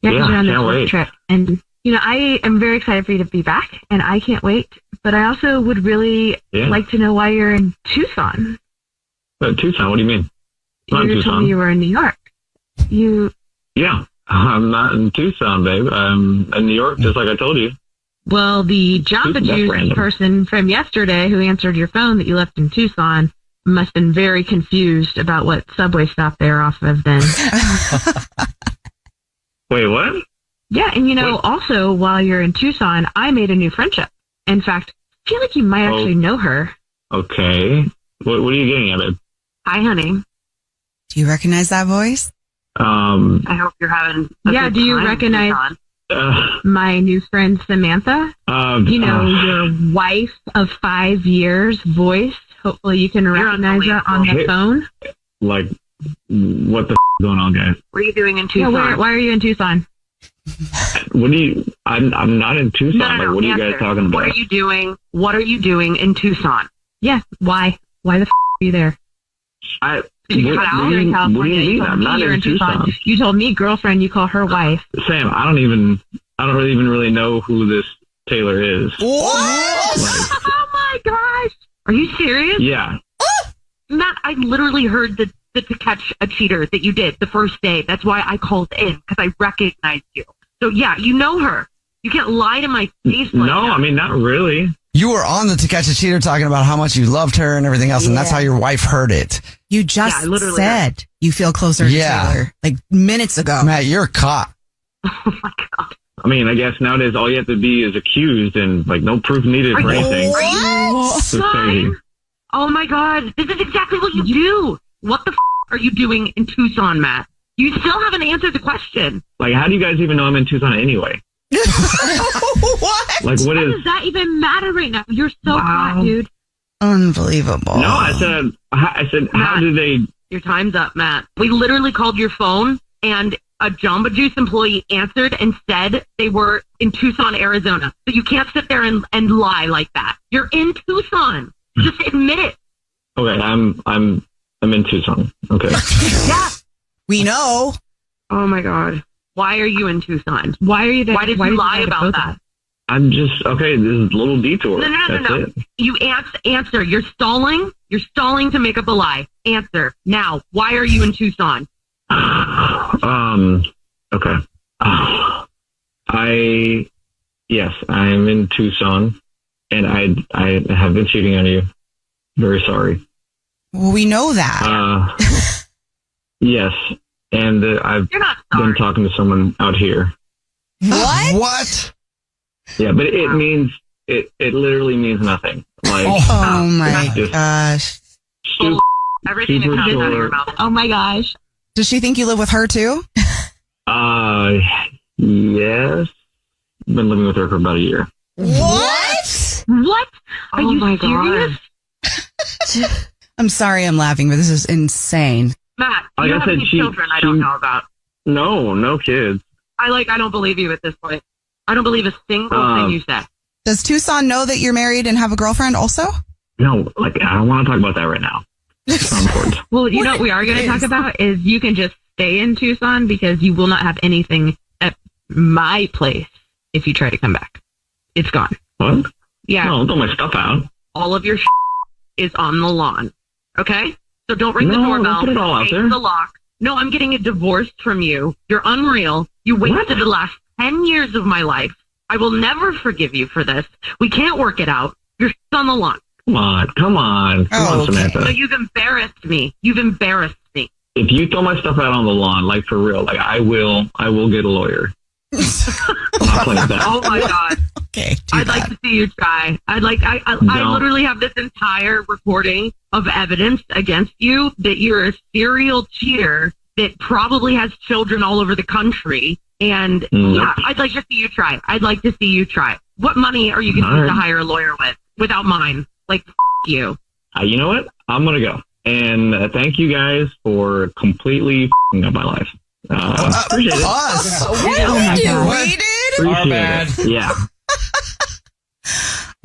Yeah, you're on this can't work wait. trip. And, I am very excited for you to be back, and I can't wait. But I also would really Yeah. like to know why you're in Tucson. But Tucson, what do you mean? Not You told Tucson. me you were in New York. Yeah, I'm not in Tucson, babe. I'm in New York, just like I told you. Well, the Jamba That's Juice random. person from yesterday who answered your phone that you left in Tucson must have been very confused about what subway stop they were off of then. Wait, what? Yeah, and What? also while you're in Tucson, I made a new friendship. In fact, I feel like you might Oh. actually know her. Okay. What are you getting at, babe? Hi, honey. Do you recognize that voice? I hope you're having Yeah, do you recognize my new friend Samantha? Your wife of 5 years voice. Hopefully you can recognize her on the Hey. phone. like, what the is going on, guys? What are you doing in Yeah, Tucson? why are you in Tucson? What do you? I'm not in Tucson. No, Like, what are you guys answer. talking about? What are you doing? What are you doing in Tucson? Yeah, why? Why the are you there? Did you cut out? You're in what do California. you mean? told I'm me not you're in Tucson. You told me girlfriend, you call her wife. Sam, I don't even really know who this Taylor is. What? Like, Oh my gosh. Are you serious? yeah. Matt, I literally heard the To Catch a Cheater that you did the first day. That's why I called in, because I recognized you. So yeah, you know her. You can't lie to my face like No, that. I mean, not really. You were on the To Catch a Cheater talking about how much you loved her and everything else, and that's how your wife heard it. You just Yeah, I literally said you feel closer Yeah. to Taylor like minutes ago. Matt, you're caught. Oh my god. I mean, I guess nowadays all you have to be is accused and like no proof needed for anything. It's crazy. Oh my god. This is exactly what you do. What the are you doing in Tucson, Matt? You still haven't answered the question. Like, how do you guys even know I'm in Tucson anyway? What? Like, what Why is? does that even matter right now? You're so hot, dude. Unbelievable. No, I said, how Matt. do they? Your time's up, Matt. We literally called your phone and a Jamba Juice employee answered and said they were in Tucson, Arizona. So you can't sit there and lie like that. You're in Tucson. Just admit it. Okay, I'm in Tucson. Okay. Yeah. We know. Oh my god. Why are you in Tucson? Why are you there? Why did you lie about that? I'm just okay. This is a little detour. No. That's it. You answer. You're stalling. You're stalling to make up a lie. Answer now. Why are you in Tucson? Okay. Yes, I'm in Tucson, and I have been cheating on you. Very sorry. Well, we know that. Yes, and I've You're not been sorry. talking to someone out here. What? What? Yeah, but it means it literally means nothing. Like Oh my just gosh. stupid. Everything Super that comes out of your short. mouth. Oh my gosh. Does she think you live with her too? Yes. Been living with her for about a year. What? What? Are Oh you my serious? god. I'm sorry I'm laughing, but this is insane. Matt, Like you I have said, any she- children I she- don't know about. No kids. I don't believe you at this point. I don't believe a single thing you said. Does Tucson know that you're married and have a girlfriend also? No, like I don't want to talk about that right now. It's not important. Well, you know what we are going to talk about is you can just stay in Tucson because you will not have anything at my place if you try to come back. It's gone. What? Yeah. No, don't throw my stuff out. All of your is on the lawn. Okay? So don't ring the No, doorbell. don't put it all out Take there. the lock. No, I'm getting a divorce from you. You're unreal. You wasted the last 10 years of my life. I will never forgive you for this. We can't work it out. You're on the lawn. Come on, okay. Samantha. So you've embarrassed me. You've embarrassed me. If you throw my stuff out on the lawn, like for real, like I will get a lawyer. I'm not playing that. Oh my God. Okay. I'd like to see you try. I literally have this entire recording of evidence against you that you're a serial cheater that probably has children all over the country. And yeah, I'd like to see you try. I'd like to see you try. What money are you going to hire a lawyer with without mine? Like, you. You know what? I'm going to go. And thank you guys for completely up my life. Appreciate it. Us. Oh my God. We did? Appreciate it. Yeah.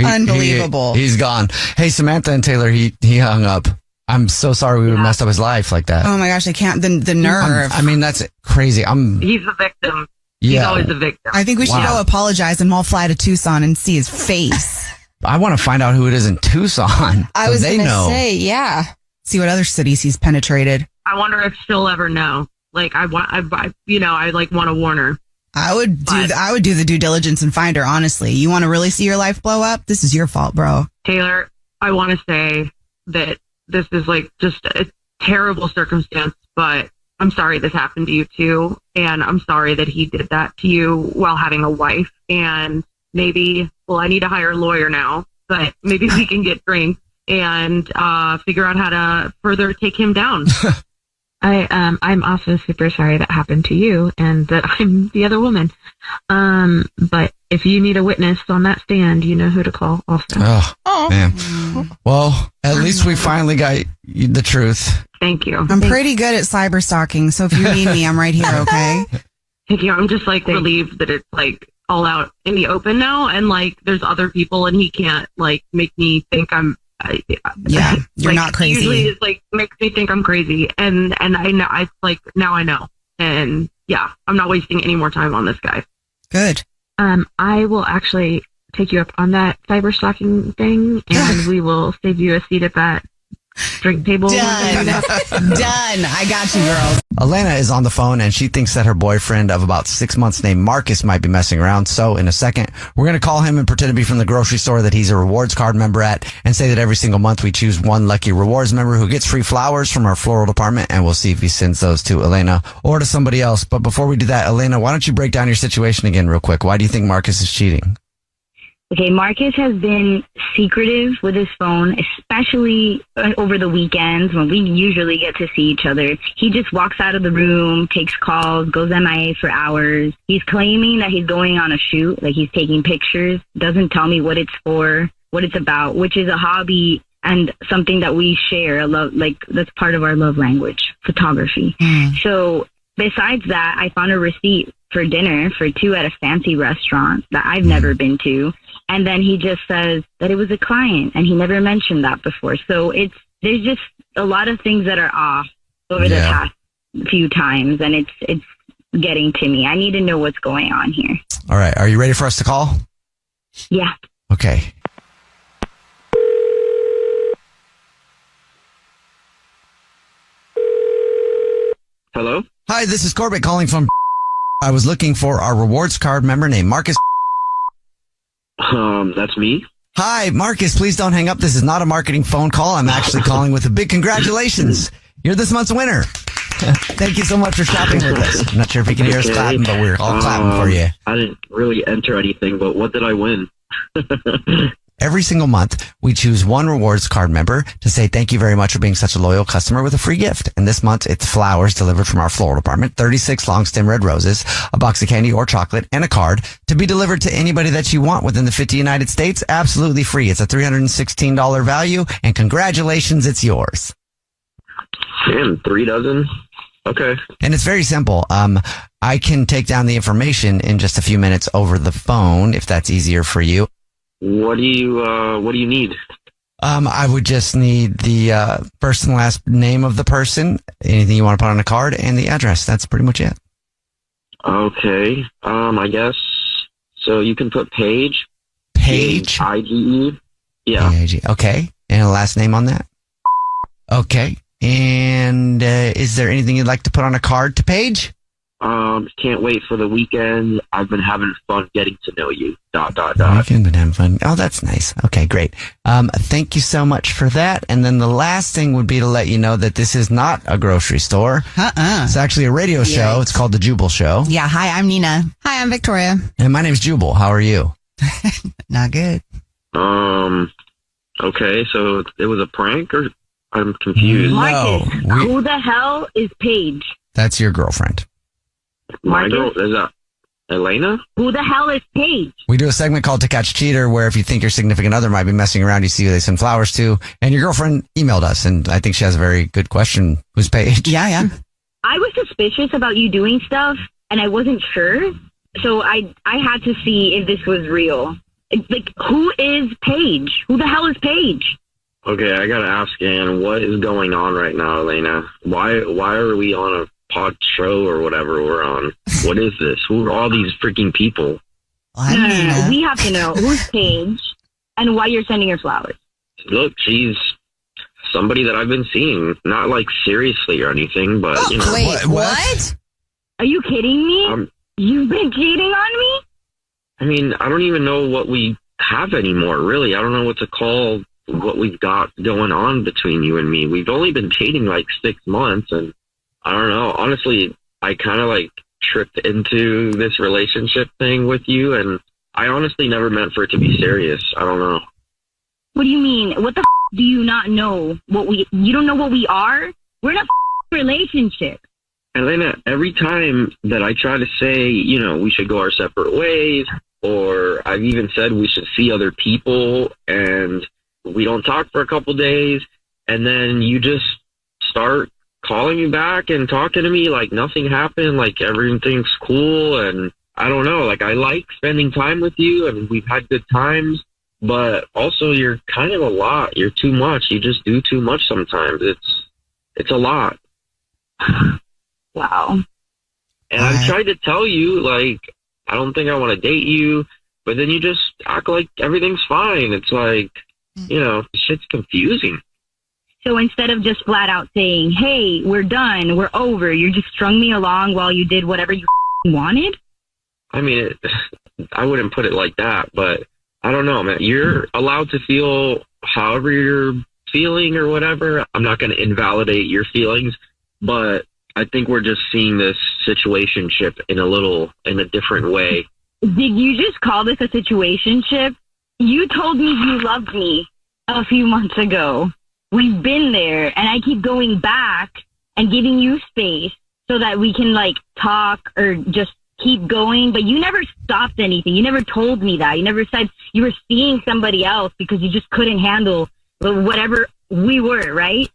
Unbelievable. He's gone. Hey, Samantha and Taylor, he hung up. I'm so sorry we messed up his life like that. Oh my gosh, I can't. The nerve. I mean, that's crazy. He's the victim. He's Yeah. always the victim. I think we should go apologize and we'll fly to Tucson and see his face. I want to find out who it is in Tucson. I so was they going to know. say, yeah. See what other cities he's penetrated. I wonder if she'll ever know. Like, I want to warn her. I would do the due diligence and find her, honestly. You want to really see your life blow up? This is your fault, bro. Taylor, I want to say that this is like just a terrible circumstance, but I'm sorry this happened to you too. And I'm sorry that he did that to you while having a wife. And maybe, well, I need to hire a lawyer now, but maybe we can get drinks and figure out how to further take him down. I'm also super sorry that happened to you and that I'm the other woman. But if you need a witness on that stand, you know who to call also. Oh, man. Well, at least we finally got the truth. Thank you. I'm pretty good at cyber stalking, so if you need me, I'm right here, okay? Thank you. I'm just like relieved that it's like all out in the open now, and like there's other people, and he can't like make me think I'm. Yeah, you're like, not crazy. Usually, it's like makes me think I'm crazy, and I know now I know, and yeah, I'm not wasting any more time on this guy. Good. I will actually take you up on that cyber stalking thing, and we will save you a seat at that drink table. Done. Done. I got you, girl. Elena is on the phone and she thinks that her boyfriend of about 6 months named Marcus might be messing around. So in a second, we're going to call him and pretend to be from the grocery store that he's a rewards card member at and say that every single month we choose one lucky rewards member who gets free flowers from our floral department. And we'll see if he sends those to Elena or to somebody else. But before we do that, Elena, why don't you break down your situation again real quick? Why do you think Marcus is cheating? Okay, Marcus has been secretive with his phone, especially over the weekends when we usually get to see each other. He just walks out of the room, takes calls, goes MIA for hours. He's claiming that he's going on a shoot, like he's taking pictures, doesn't tell me what it's for, what it's about, which is a hobby and something that we share, that's part of our love language, photography. So besides that, I found a receipt for dinner for two at a fancy restaurant that I've never been to. And then he just says that it was a client, and he never mentioned that before. So there's just a lot of things that are off over the past few times, and it's getting to me. I need to know what's going on here. All right. Are you ready for us to call? Yeah. Okay. Hello? Hi, this is Corbett calling from. I was looking for our rewards card member named Marcus. That's me. Hi, Marcus, please don't hang up. This is not a marketing phone call. I'm actually calling with a big congratulations. You're this month's winner. Thank you so much for shopping with us. I'm not sure if you can hear us clapping, but we're all clapping for you. I didn't really enter anything, but what did I win? Every single month, we choose one rewards card member to say thank you very much for being such a loyal customer with a free gift. And this month, it's flowers delivered from our floral department, 36 long stem red roses, a box of candy or chocolate, and a card to be delivered to anybody that you want within the 50 United States, absolutely free. It's a $316 value, and congratulations, it's yours. Damn, 3 dozen? Okay. And it's very simple. I can take down the information in just a few minutes over the phone, if that's easier for you. What do you need? I would just need the first and last name of the person, anything you want to put on a card, and the address. That's pretty much it. Okay. I guess so. You can put Paige. Paige? Paige. Yeah. Paige. Okay. And a last name on that? Okay. And is there anything you'd like to put on a card to Paige? Can't wait for the weekend. I've been having fun getting to know you. ... Weekend, been having fun. Oh, that's nice. Okay, great. Thank you so much for that. And then the last thing would be to let you know that this is not a grocery store. It's actually a radio show. It's called The Jubal Show. Yeah. Hi, I'm Nina. Hi, I'm Victoria. And my name's Jubal. How are you? Not good. Okay, so it was a prank, or I'm confused. Marcus, who the hell is Paige? That's your girlfriend. My girl, is that Elena? Who the hell is Paige? We do a segment called To Catch a Cheater, where if you think your significant other might be messing around, you see who they send flowers to. And your girlfriend emailed us, and I think she has a very good question. Who's Paige? Yeah. I was suspicious about you doing stuff, and I wasn't sure. So I had to see if this was real. Like, who is Paige? Who the hell is Paige? Okay, I gotta ask Ann, what is going on right now, Elena? Why are we on a pod show or whatever we're on? What is this? Who are all these freaking people? No. We have to know who's Paige and why you're sending her flowers. Look, she's somebody that I've been seeing. Not like seriously or anything, but you know. Wait, what? Are you kidding me? You've been cheating on me? I mean, I don't even know what we have anymore, really. I don't know what to call what we've got going on between you and me. We've only been dating like 6 months, and I don't know. Honestly, I kind of like tripped into this relationship thing with you, and I honestly never meant for it to be serious. I don't know. What do you mean? What the do you not know? You don't know what we are? We're in a relationship. Elena, every time that I try to say, you know, we should go our separate ways, or I've even said we should see other people, and we don't talk for a couple days, and then you just start calling me back and talking to me like nothing happened, like everything's cool, and I don't know, like I like spending time with you, and we've had good times, but also you're kind of a lot. You're too much. You just do too much sometimes. It's a lot. Wow. And I've tried to tell you, like, I don't think I want to date you, but then you just act like everything's fine. It's like, you know, shit's confusing. So instead of just flat out saying, hey, we're done, we're over, you just strung me along while you did whatever you wanted? I mean, I wouldn't put it like that, but I don't know, man. You're allowed to feel however you're feeling or whatever. I'm not going to invalidate your feelings, but I think we're just seeing this situationship in a different way. Did you just call this a situationship? You told me you loved me a few months ago. We've been there, and I keep going back and giving you space so that we can, like, talk or just keep going. But you never stopped anything. You never told me that. You never said you were seeing somebody else because you just couldn't handle whatever we were, right?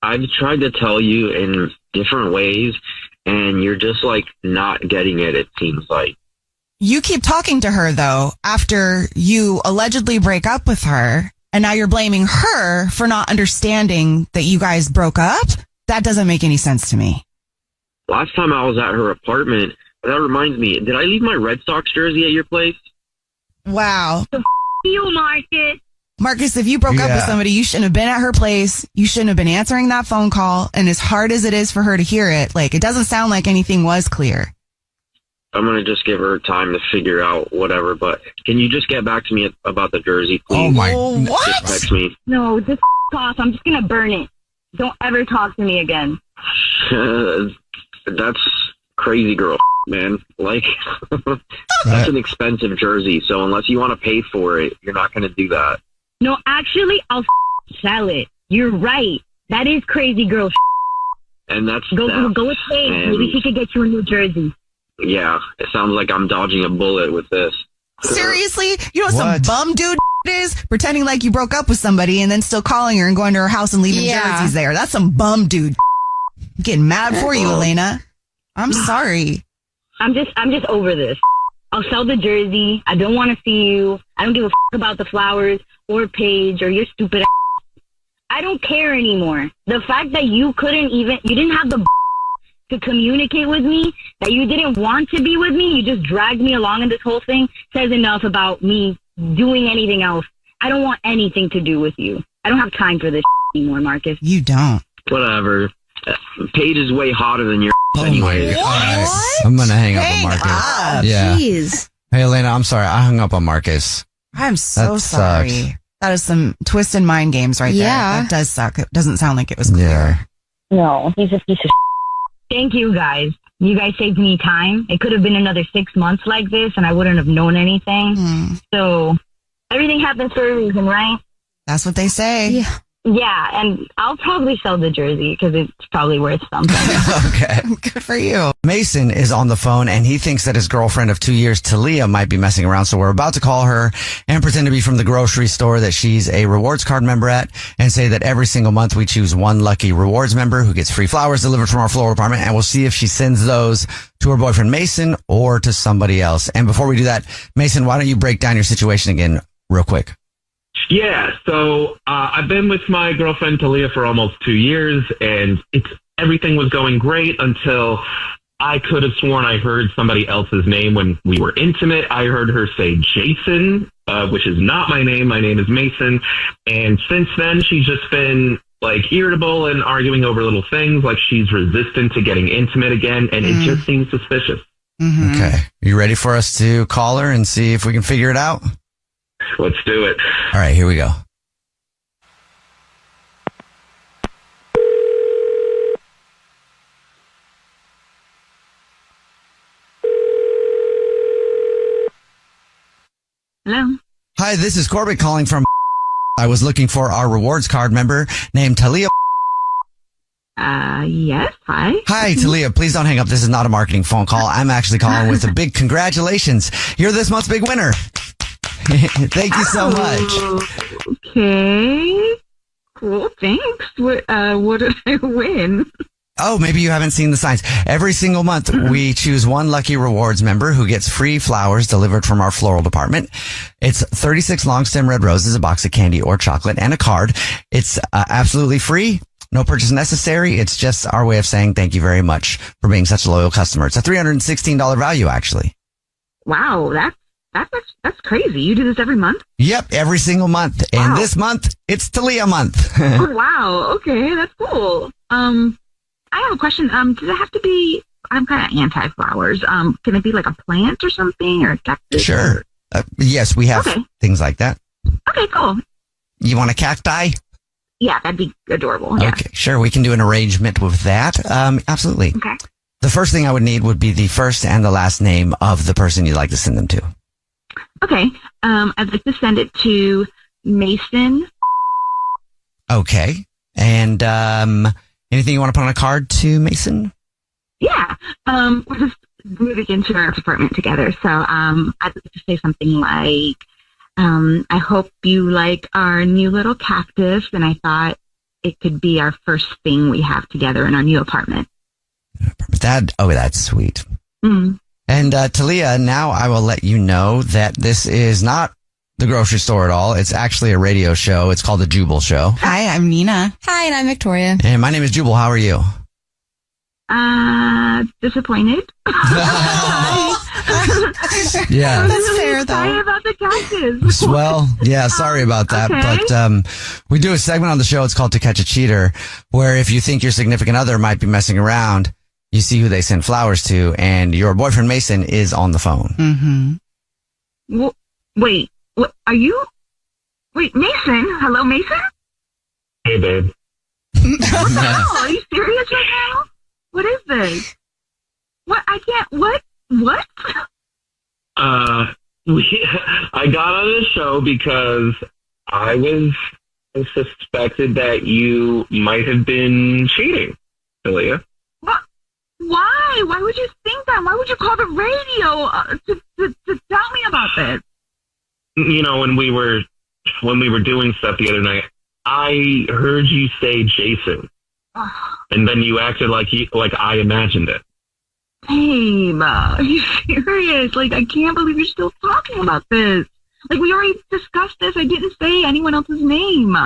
I've tried to tell you in different ways, and you're just, like, not getting it, it seems like. You keep talking to her, though, after you allegedly break up with her, and now you're blaming her for not understanding that you guys broke up? That doesn't make any sense to me. Last time I was at her apartment, that reminds me, did I leave my Red Sox jersey at your place? Wow. So you, Marcus. Marcus, if you broke up with somebody, you shouldn't have been at her place. You shouldn't have been answering that phone call. And as hard as it is for her to hear it, like, it doesn't sound like anything was clear. I'm going to just give her time to figure out whatever, but can you just get back to me about the jersey, please? Oh, my. What? Just text me. No, just off. I'm just going to burn it. Don't ever talk to me again. That's crazy girl, man. Like, that's an expensive jersey, so unless you want to pay for it, you're not going to do that. No, actually, I'll sell it. You're right. That is crazy girl. And that's go with Paige. Maybe she could get you a new jersey. Yeah, it sounds like I'm dodging a bullet with this. Seriously? You know what some bum dude is? Pretending like you broke up with somebody and then still calling her and going to her house and leaving jerseys there. That's some bum dude. I'm getting mad for you, Elena. I'm sorry. I'm just over this. I'll sell the jersey. I don't want to see you. I don't give a about the flowers or Paige or your stupid I don't care anymore. The fact that you didn't have the to communicate with me, that you didn't want to be with me, you just dragged me along in this whole thing, says enough about me doing anything else. I don't want anything to do with you. I don't have time for this anymore, Marcus. You don't. Whatever. Paige is way hotter than your anyway. All right. I'm going to hang up on Marcus. Yeah. Jeez. Hey, Elena, I'm sorry. I hung up on Marcus. I'm so That sorry. sucks. That is some twisted mind games right there. Yeah. That does suck. It doesn't sound like it was clear. Yeah. No, he's a piece of Thank you, guys. You guys saved me time. It could have been another 6 months like this, and I wouldn't have known anything. So everything happens for a reason, right? That's what they say. Yeah. Yeah, and I'll probably sell the jersey because it's probably worth something. Okay. Good for you. Mason is on the phone and he thinks that his girlfriend of 2 years, Talia, might be messing around. So we're about to call her and pretend to be from the grocery store that she's a rewards card member at and say that every single month we choose one lucky rewards member who gets free flowers delivered from our floral department. And we'll see if she sends those to her boyfriend, Mason, or to somebody else. And before we do that, Mason, why don't you break down your situation again real quick? Yeah, so I've been with my girlfriend Talia for almost 2 years, and everything was going great until I could have sworn I heard somebody else's name when we were intimate. I heard her say Jason, which is not my name. My name is Mason. And since then, she's just been like irritable and arguing over little things, like she's resistant to getting intimate again, and it just seems suspicious. Mm-hmm. Okay. You ready for us to call her and see if we can figure it out? Let's do it. All right, here we go. Hello. Hi, this is Corbett calling from. I was looking for our rewards card member named Talia. Yes. Hi. Hi, Talia. Please don't hang up. This is not a marketing phone call. I'm actually calling with a big congratulations. You're this month's big winner. Thank you so much. Okay. Cool. Thanks. What did I win? Oh, maybe you haven't seen the signs. Every single month, we choose one lucky rewards member who gets free flowers delivered from our floral department. It's 36 long stem red roses, a box of candy or chocolate, and a card. It's absolutely free. No purchase necessary. It's just our way of saying thank you very much for being such a loyal customer. It's a $316 value, actually. Wow. That's crazy. You do this every month? Yep, every single month. Wow. And this month, it's Talia month. Oh, wow. Okay, that's cool. I have a question. Does it have to be? I'm kind of anti-flowers. Can it be like a plant or something, or a cactus? Sure. Yes, we have things like that. Okay, cool. You want a cacti? Yeah, that'd be adorable. Yeah. Okay, sure. We can do an arrangement with that. Absolutely. Okay. The first thing I would need would be the first and the last name of the person you'd like to send them to. Okay. I'd like to send it to Mason. Okay. And anything you want to put on a card to Mason? Yeah. We're just moving into our apartment together. So I'd like to say something like, I hope you like our new little cactus, and I thought it could be our first thing we have together in our new apartment. That's sweet. Mm. And Talia, now I will let you know that this is not the grocery store at all. It's actually a radio show. It's called The Jubal Show. Hi, I'm Nina. Hi, and I'm Victoria. And my name is Jubal. How are you? Disappointed. Yeah. That's fair, though. Sorry about the cactus. Well, yeah, sorry about that. Okay. But we do a segment on the show. It's called To Catch a Cheater, where if you think your significant other might be messing around, you see who they send flowers to, and your boyfriend Mason is on the phone. Mm-hmm. Wait, what are you? Wait, Mason? Hello, Mason? Hey, babe. Oh, are you serious right now? What is this? What? I can't. What? I got on the show because I suspected that you might have been cheating, Talia. What? Why? Why would you think that? Why would you call the radio to tell me about this? You know, when we were doing stuff the other night, I heard you say Jason, and then you acted like I imagined it. Babe, are you serious? Like, I can't believe you're still talking about this. Like, we already discussed this. I didn't say anyone else's name.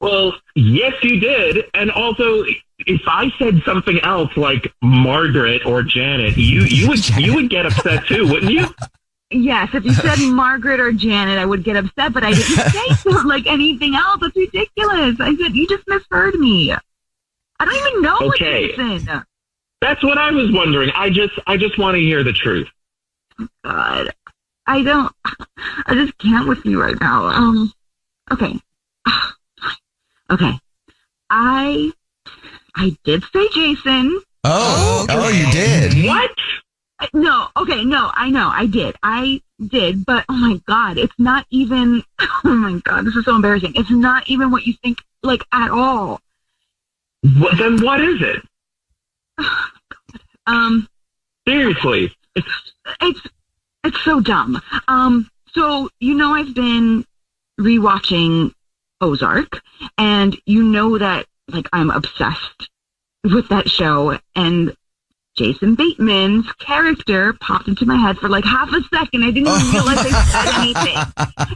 Well, yes, you did. And also, if I said something else like Margaret or Janet, you would get upset too, wouldn't you? Yes, if you said Margaret or Janet, I would get upset, but I didn't say something like anything else. That's ridiculous. I said, you just misheard me. I don't even know what Jason. That's what I was wondering. I just want to hear the truth. God, I just can't with you right now. Okay. Okay. I did say Jason. Oh, you did. What? No, okay, no, I know, I did, but oh my God, it's not even, oh my God, this is so embarrassing. It's not even what you think, like, at all. Then what is it? Seriously. It's so dumb. So, I've been rewatching Ozark, and that, like, I'm obsessed with that show, and Jason Bateman's character popped into my head for like half a second. I didn't even realize I said anything.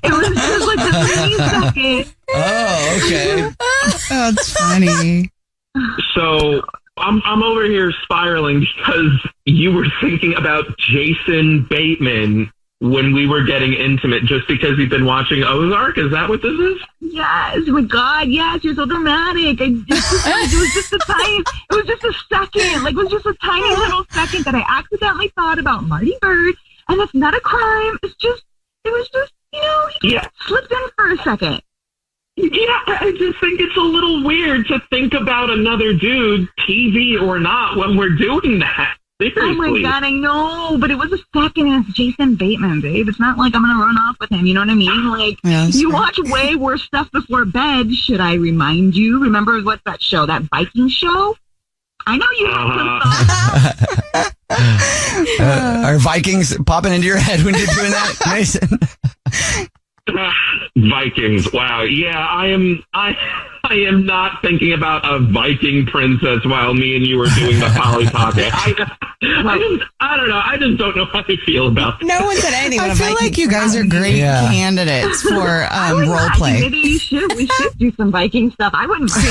It was just like the 30 second. Oh, okay. That's funny. So I'm over here spiraling because you were thinking about Jason Bateman when we were getting intimate just because you've been watching Ozark? Is that what this is? Yes. Oh my God. Yes. You're so dramatic. It was just a second. Like, it was just a tiny little second that I accidentally thought about Marty Bird. And it's not a crime. It was just, he slipped in for a second. Yeah, I just think it's a little weird to think about another dude, TV or not, when we're doing that. Seriously. Oh my God, I know, but it was a second, and it's Jason Bateman, babe. It's not like I'm gonna run off with him. You know what I mean? Like, you watch way worse stuff before bed. Should I remind you? Remember what's that show? That Viking show? I know you have some thoughts. Are Vikings popping into your head when you're doing that, Mason? Vikings. Wow. Yeah, I am not thinking about a Viking princess while me and you were doing the Polly Pocket. I don't know. I just don't know how to feel about that. No one said anything. I feel like you guys are great candidates for role play. Maybe we should do some Viking stuff. I wouldn't see.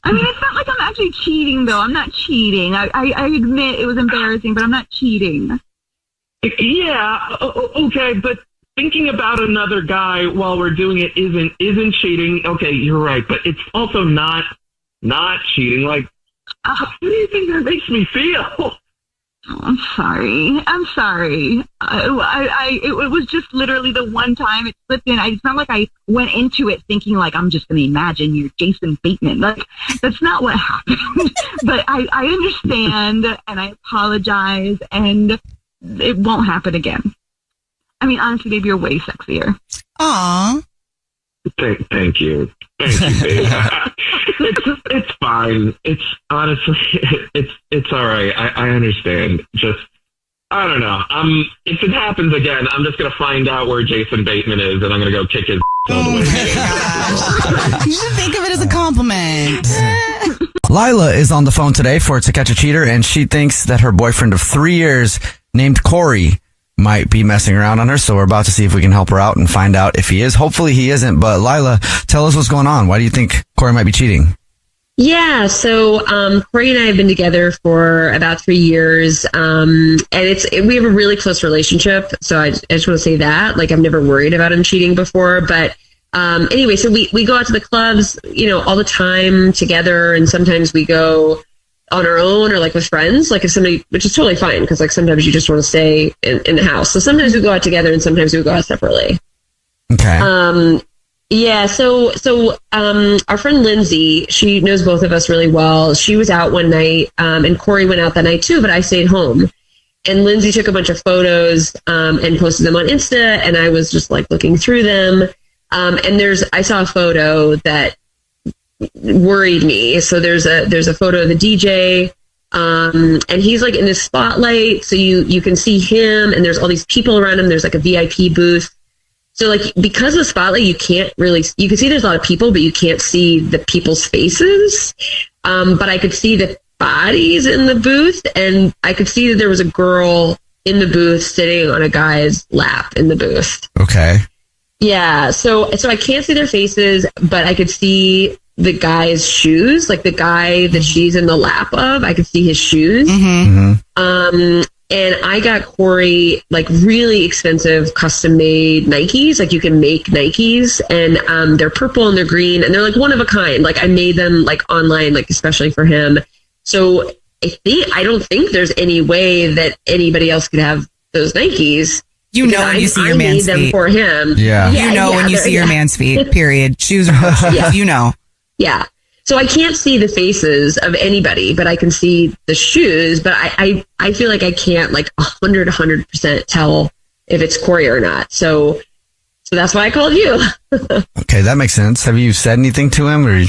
I mean, it's not like I'm actually cheating, though. I'm not cheating. I admit it was embarrassing, but I'm not cheating. Yeah, okay, but thinking about another guy while we're doing it isn't cheating. Okay, you're right, but it's also not cheating. Like, how do you think that makes me feel? I'm sorry. It was just literally the one time it slipped in. It's not like I went into it thinking like I'm just going to imagine you're Jason Bateman. Like, that's not what happened. But I understand, and I apologize, and it won't happen again. I mean, honestly, babe, you're way sexier. Aw. Thank you, babe. It's fine. It's honestly, it's all right. I understand. Just, I don't know. If it happens again, I'm just gonna find out where Jason Bateman is, and I'm gonna go kick his all the way. You should think of it as a compliment. Lila is on the phone today for To Catch a Cheater, and she thinks that her boyfriend of 3 years named Corey might be messing around on her. So we're about to see if we can help her out and find out if he is. Hopefully he isn't. But Lila, tell us what's going on. Why do you think Corey might be cheating? Yeah, so Corey and I have been together for about 3 years, and we have a really close relationship. So I just want to say that, like, I've never worried about him cheating before. But anyway, so we go out to the clubs, all the time together, and sometimes we go on our own or like with friends, like if somebody, which is totally fine because like sometimes you just want to stay in the house. So sometimes we go out together and sometimes we go out separately. Okay. Yeah. So our friend Lindsay, she knows both of us really well. She was out one night, and Corey went out that night too, but I stayed home. And Lindsay took a bunch of photos, and posted them on Insta, and I was just like looking through them. And I saw a photo that worried me. So there's a photo of the DJ, and he's like in this spotlight, so you can see him, and there's all these people around him. There's like a VIP booth. So like, because of the spotlight, you can see there's a lot of people, but you can't see the people's faces. But I could see the bodies in the booth, and I could see that there was a girl in the booth sitting on a guy's lap in the booth. Okay. Yeah. So I can't see their faces, but I could see the guy's shoes, like the guy that she's in the lap of. I could see his shoes. Mm-hmm. And I got Corey like really expensive custom made Nikes. Like you can make Nikes, and they're purple and they're green and they're like one of a kind. Like I made them like online, like especially for him. So I don't think there's any way that anybody else could have those Nikes. You know when you see your man's feet. I made them for him. Yeah. You know when you see your man's feet, period. Shoes or no shoes, you know. Yeah. So I can't see the faces of anybody, but I can see the shoes. But I feel like I can't like 100% tell if it's Corey or not. So that's why I called you. Okay, that makes sense. Have you said anything to him or?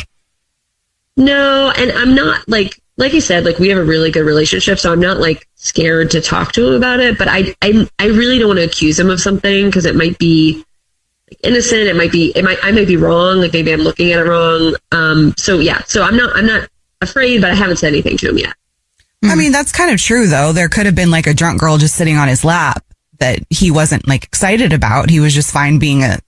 No, and I'm not like I said, like we have a really good relationship, so I'm not like scared to talk to him about it. But I really don't want to accuse him of something because it might be innocent. I might be wrong. Like maybe I'm looking at it wrong. So I'm not afraid, but I haven't said anything to him yet. I mean, that's kind of true though. There could have been like a drunk girl just sitting on his lap that he wasn't like excited about. He was just fine being a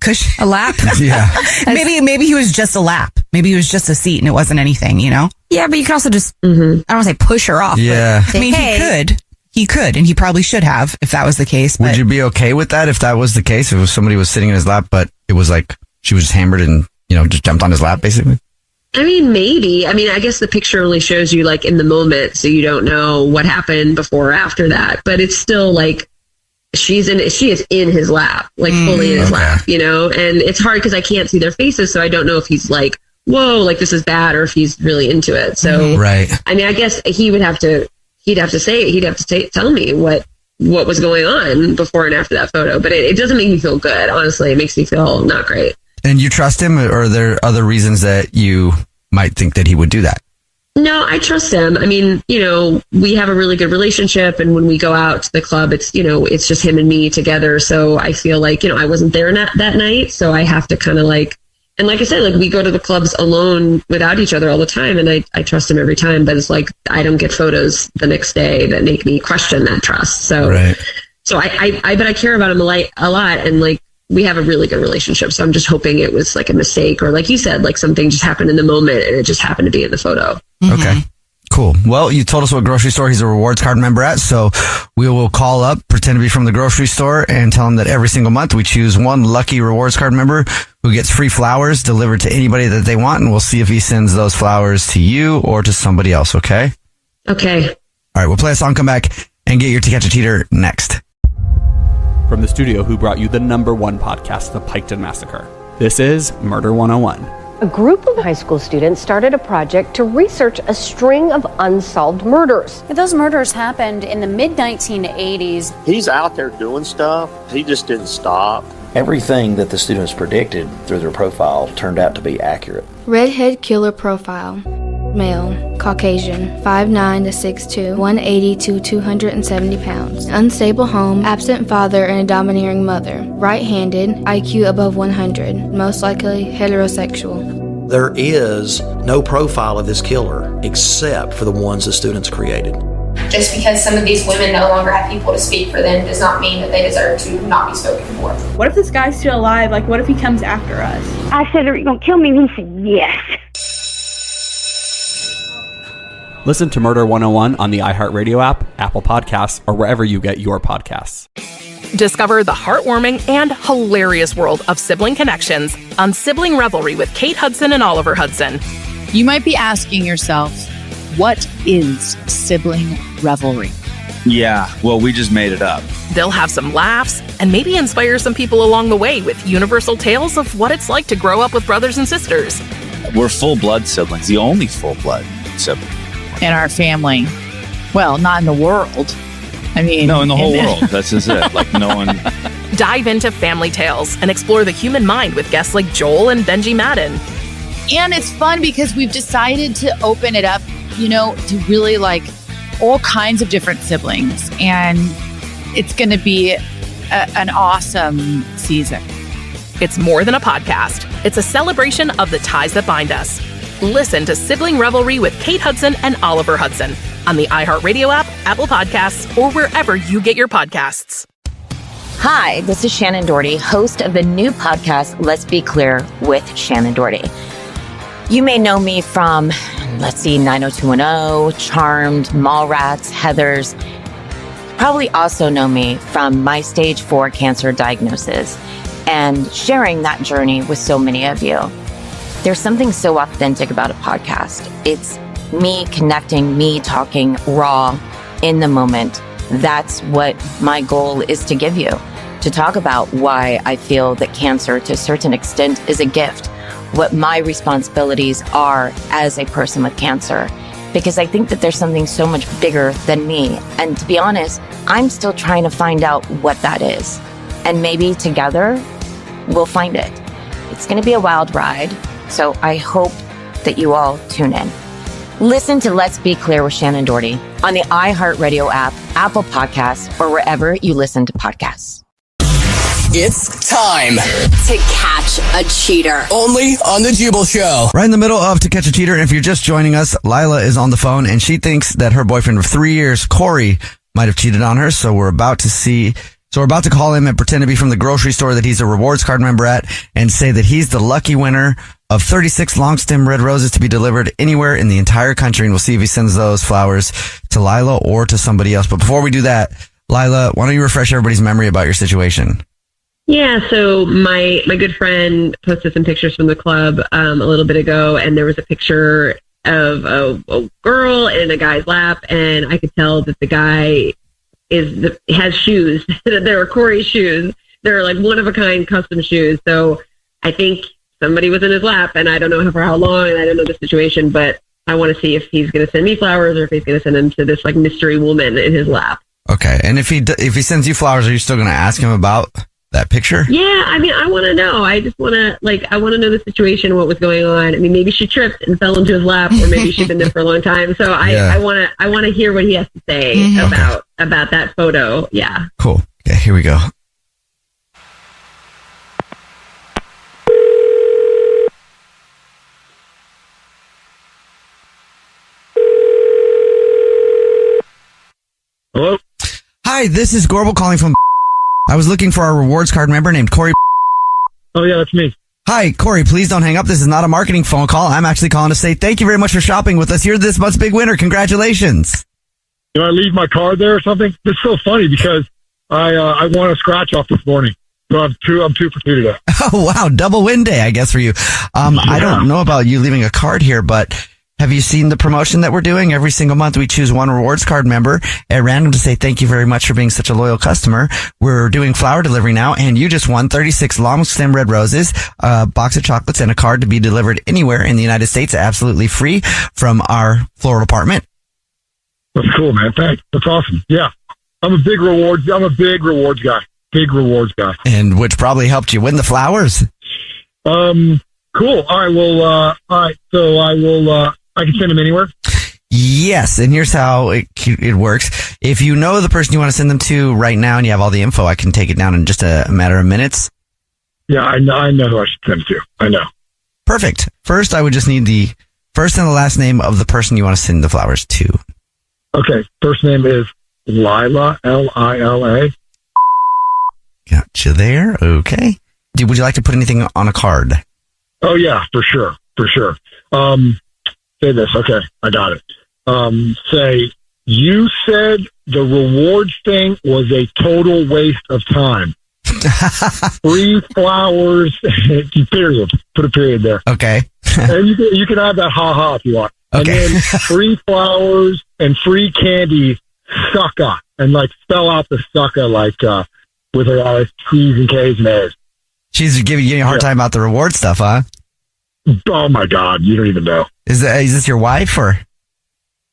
cushion, a lap. Yeah. maybe he was just a lap. Maybe he was just a seat and it wasn't anything, you know? Yeah, but you can also just, I don't want to say push her off. Yeah. But say, I mean, he could, and he probably should have if that was the case. But would you be okay with that if that was the case? If somebody was sitting in his lap, but it was like she was just hammered and, just jumped on his lap, basically? I mean, maybe. I mean, I guess the picture only shows you like in the moment, so you don't know what happened before or after that. But it's still like she is in his lap, like fully in his lap, And it's hard because I can't see their faces, so I don't know if he's like, whoa, like this is bad, or if he's really into it. So, right. I mean, I guess he'd have to tell me what was going on before and after that photo. But it doesn't make me feel good. Honestly, it makes me feel not great. And you trust him, or are there other reasons that you might think that he would do that? No, I trust him. I mean, we have a really good relationship, and when we go out to the club, it's, it's just him and me together. So I feel like, I wasn't there that night, so I have to kind of like, and like I said, like we go to the clubs alone without each other all the time, and I trust him every time, but it's like I don't get photos the next day that make me question that trust. So, right. So I care about him a lot, and like we have a really good relationship. So I'm just hoping it was like a mistake, or like you said, like something just happened in the moment and it just happened to be in the photo. Okay. Cool. Well, you told us what grocery store he's a rewards card member at, so we will call up, pretend to be from the grocery store, and tell him that every single month we choose one lucky rewards card member who gets free flowers delivered to anybody that they want, and we'll see if he sends those flowers to you or to somebody else, okay? Okay. All right, we'll play a song, come back, and get your To Catch a Cheater next. From the studio who brought you the #1 podcast, The Piketon Massacre, this is Murder 101. A group of high school students started a project to research a string of unsolved murders. Those murders happened in the mid-1980s. He's out there doing stuff. He just didn't stop. Everything that the students predicted through their profile turned out to be accurate. Redhead killer profile. Male, Caucasian, 5'9" to 6'2", 180 to 270 pounds. Unstable home, absent father and a domineering mother. Right-handed, IQ above 100, most likely heterosexual. There is no profile of this killer except for the ones the students created. Just because some of these women no longer have people to speak for them does not mean that they deserve to not be spoken for. What if this guy's still alive? Like, what if he comes after us? I said, are you going to kill me? And he said, yes. Listen to Murder 101 on the iHeartRadio app, Apple Podcasts, or wherever you get your podcasts. Discover the heartwarming and hilarious world of sibling connections on Sibling Revelry with Kate Hudson and Oliver Hudson. You might be asking yourself, what is Sibling Revelry? Yeah, well, we just made it up. They'll have some laughs and maybe inspire some people along the way with universal tales of what it's like to grow up with brothers and sisters. We're full-blood siblings, the only full-blood sibling. In our family. Well, not in the world. I mean... No, in the whole world. That's just it. Like, no one... Dive into family tales and explore the human mind with guests like Joel and Benji Madden. And it's fun because we've decided to open it up, to really like all kinds of different siblings. And it's going to be an awesome season. It's more than a podcast. It's a celebration of the ties that bind us. Listen to Sibling Revelry with Kate Hudson and Oliver Hudson on the iHeartRadio app, Apple Podcasts, or wherever you get your podcasts. Hi, this is Shannon Doherty, host of the new podcast, Let's Be Clear with Shannon Doherty. You may know me from, 90210, Charmed, Mallrats, Heathers. probably also know me from my stage 4 cancer diagnosis and sharing that journey with so many of you. There's something so authentic about a podcast. It's me connecting, me talking raw in the moment. That's what my goal is to give you, to talk about why I feel that cancer to a certain extent is a gift, what my responsibilities are as a person with cancer, because I think that there's something so much bigger than me. And to be honest, I'm still trying to find out what that is. And maybe together we'll find it. It's going to be a wild ride. So I hope that you all tune in. Listen to Let's Be Clear with Shannon Doherty on the iHeartRadio app, Apple Podcasts, or wherever you listen to podcasts. It's time to catch a cheater. Only on the Jubal Show. Right in the middle of To Catch a Cheater. And if you're just joining us, Lila is on the phone and she thinks that her boyfriend of 3 years, Corey, might have cheated on her. So we're about to call him and pretend to be from the grocery store that he's a rewards card member at and say that he's the lucky winner of 36 long stem red roses to be delivered anywhere in the entire country. And we'll see if he sends those flowers to Lila or to somebody else. But before we do that, Lila, why don't you refresh everybody's memory about your situation? Yeah, so my good friend posted some pictures from the club a little bit ago, and there was a picture of a girl in a guy's lap, and I could tell that the guy has shoes. They were Corey's shoes. They're like one-of-a-kind custom shoes. So I think somebody was in his lap, and I don't know for how long, and I don't know the situation, but I want to see if he's going to send me flowers or if he's going to send them to this like mystery woman in his lap. Okay, and if he sends you flowers, are you still going to ask him about that picture? Yeah, I mean, I want to know. I just want to, I want to know the situation, what was going on. I mean, maybe she tripped and fell into his lap, or maybe she'd been there for a long time. So I want to hear what he has to say about that photo. Yeah. Cool. Okay, here we go. Hello? Hi, this is Gorbel calling from... I was looking for our rewards card member named Corey. Oh, yeah, that's me. Hi, Corey, please don't hang up. This is not a marketing phone call. I'm actually calling to say thank you very much for shopping with us. You're this month's big winner. Congratulations. Did I leave my card there or something? It's so funny because I won a scratch off this morning. So I'm 2 for 2 today. Oh, wow. Double win day, I guess, for you. I don't know about you leaving a card here, but have you seen the promotion that we're doing? Every single month, we choose one rewards card member at random to say thank you very much for being such a loyal customer. We're doing flower delivery now, and you just won 36 long stem red roses, a box of chocolates, and a card to be delivered anywhere in the United States, absolutely free from our floral department. That's cool, man. Thanks. That's awesome. Yeah. I'm a big rewards guy. Big rewards guy. And which probably helped you win the flowers. Cool. All right. Well, all right. So I can send them anywhere? Yes, and here's how it works. If you know the person you want to send them to right now and you have all the info, I can take it down in just a matter of minutes. Yeah, I know who I should send it to. I know. Perfect. First, I would just need the first and the last name of the person you want to send the flowers to. Okay, first name is Lila, Lila. Gotcha there. Okay. Would you like to put anything on a card? Oh, yeah, for sure. Say this. Okay, I got it. Say, you said the rewards thing was a total waste of time. Free flowers, period. Put a period there. Okay. And you can add that ha-ha if you want. Okay. And then free flowers and free candy, sucka. And spell out the sucka with a lot of T's and K's and A's. She's giving you a hard time about the reward stuff, huh? Oh my God, you don't even know. Is this your wife or?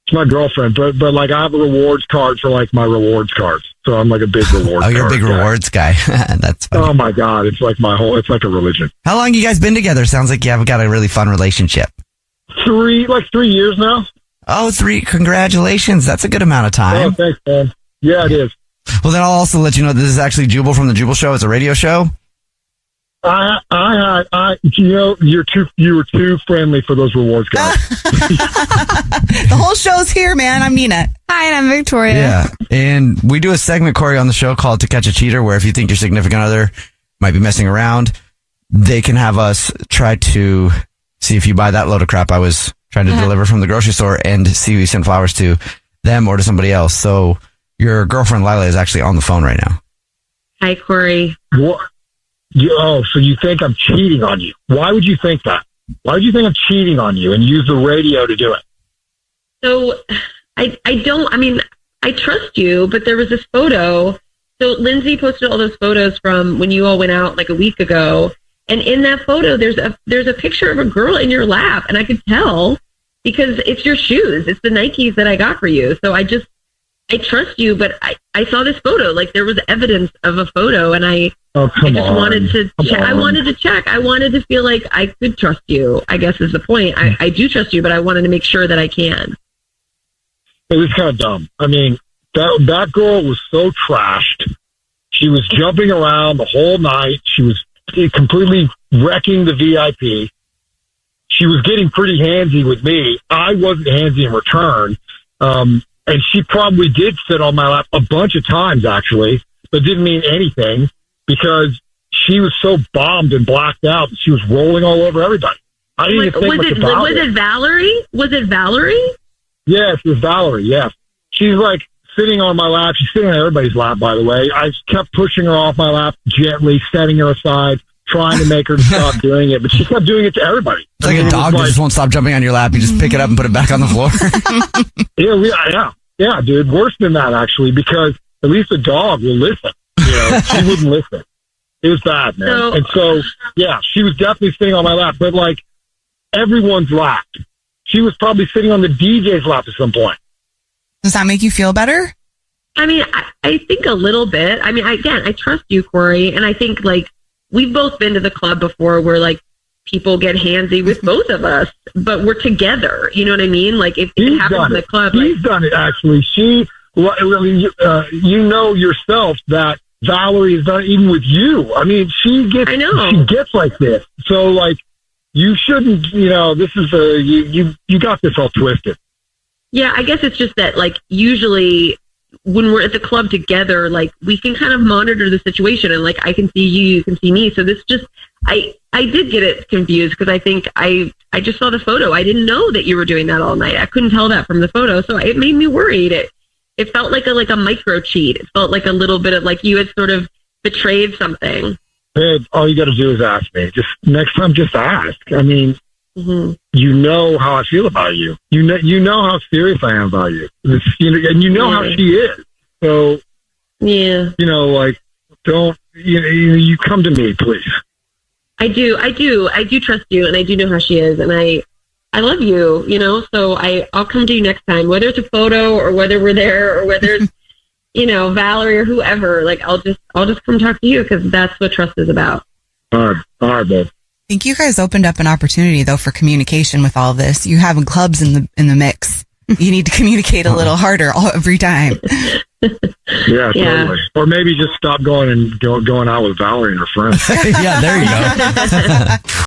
It's my girlfriend, but I have a rewards card for my rewards cards. So I'm a big rewards Oh, you're a big rewards guy. That's funny. Oh my God, it's like a religion. How long you guys been together? Sounds like you have got a really fun relationship. 3 years now. Oh, 3. Congratulations. That's a good amount of time. Oh, thanks, man. Yeah, it is. Well, then I'll also let you know this is actually Jubal from the Jubal Show. It's a radio show. You were too friendly for those rewards guys. The whole show's here, man. I'm Nina. Hi, and I'm Victoria. Yeah, and we do a segment, Corey, on the show called To Catch a Cheater, where if you think your significant other might be messing around, they can have us try to see if you buy that load of crap I was trying to deliver from the grocery store and see if you send flowers to them or to somebody else. So Your girlfriend Lila is actually on the phone right now. Hi, Corey. What? So you think I'm cheating on you? Why would you think that? Why would you think I'm cheating on you and use the radio to do it? So I trust you, but there was this photo. So Lindsay posted all those photos from when you all went out like a week ago. And in that photo, there's a picture of a girl in your lap. And I could tell because it's your shoes. It's the Nikes that I got for you. So I trust you, but I saw this photo. Like there was evidence of a photo and I wanted to check. I wanted to check. I wanted to feel like I could trust you, I guess is the point. I do trust you, but I wanted to make sure that I can. It was kind of dumb. I mean, that girl was so trashed. She was jumping around the whole night. She was completely wrecking the VIP. She was getting pretty handsy with me. I wasn't handsy in return. And she probably did sit on my lap a bunch of times, actually, but didn't mean anything because she was so bombed and blacked out that she was rolling all over everybody. I didn't even think much about it. Was it Valerie? Was it Valerie? Yes, it was Valerie, yes. She's like sitting on my lap. She's sitting on everybody's lap, by the way. I kept pushing her off my lap gently, setting her aside, trying to make her stop doing it, but she kept doing it to everybody. It's like a dog that just won't stop jumping on your lap. You just pick it up and put it back on the floor. Yeah, dude. Worse than that, actually, because at least the dog will listen. She wouldn't listen. It was bad, man. So, she was definitely sitting on my lap, but like everyone's lap. She was probably sitting on the DJ's lap at some point. Does that make you feel better? I mean, I think a little bit. I mean, I trust you, Corey, and I think like we've both been to the club before where like people get handsy with both of us, but we're together. You know what I mean? Like if it happens in the club, he's done it actually. You know yourself that Valerie has done it even with you. I mean, she gets like this. So like, you shouldn't. This is you got this all twisted. Yeah, I guess it's just that like usually when we're at the club together, like we can kind of monitor the situation and like I can see you can see me. So this just, I did get it confused because I think I just saw the photo. I didn't know that you were doing that all night. I couldn't tell that from the photo. So it made me worried. It felt like a micro cheat. It felt like a little bit of like you had sort of betrayed something. Babe, all you got to do is ask me. Just next time, just ask. I mean, you know how I feel about you. You know how serious I am about you. And you know how she is. So, don't, you come to me, please. I do trust you, and I do know how she is, and I love you, so I'll come to you next time, whether it's a photo or whether we're there or whether it's, Valerie or whoever, like I'll just come talk to you because that's what trust is about. All right, babe. I think you guys opened up an opportunity though for communication with all this. You having clubs in the mix. You need to communicate a little harder every time. Yeah, totally. Or maybe just stop going out with Valerie and her friends. Yeah, there you go.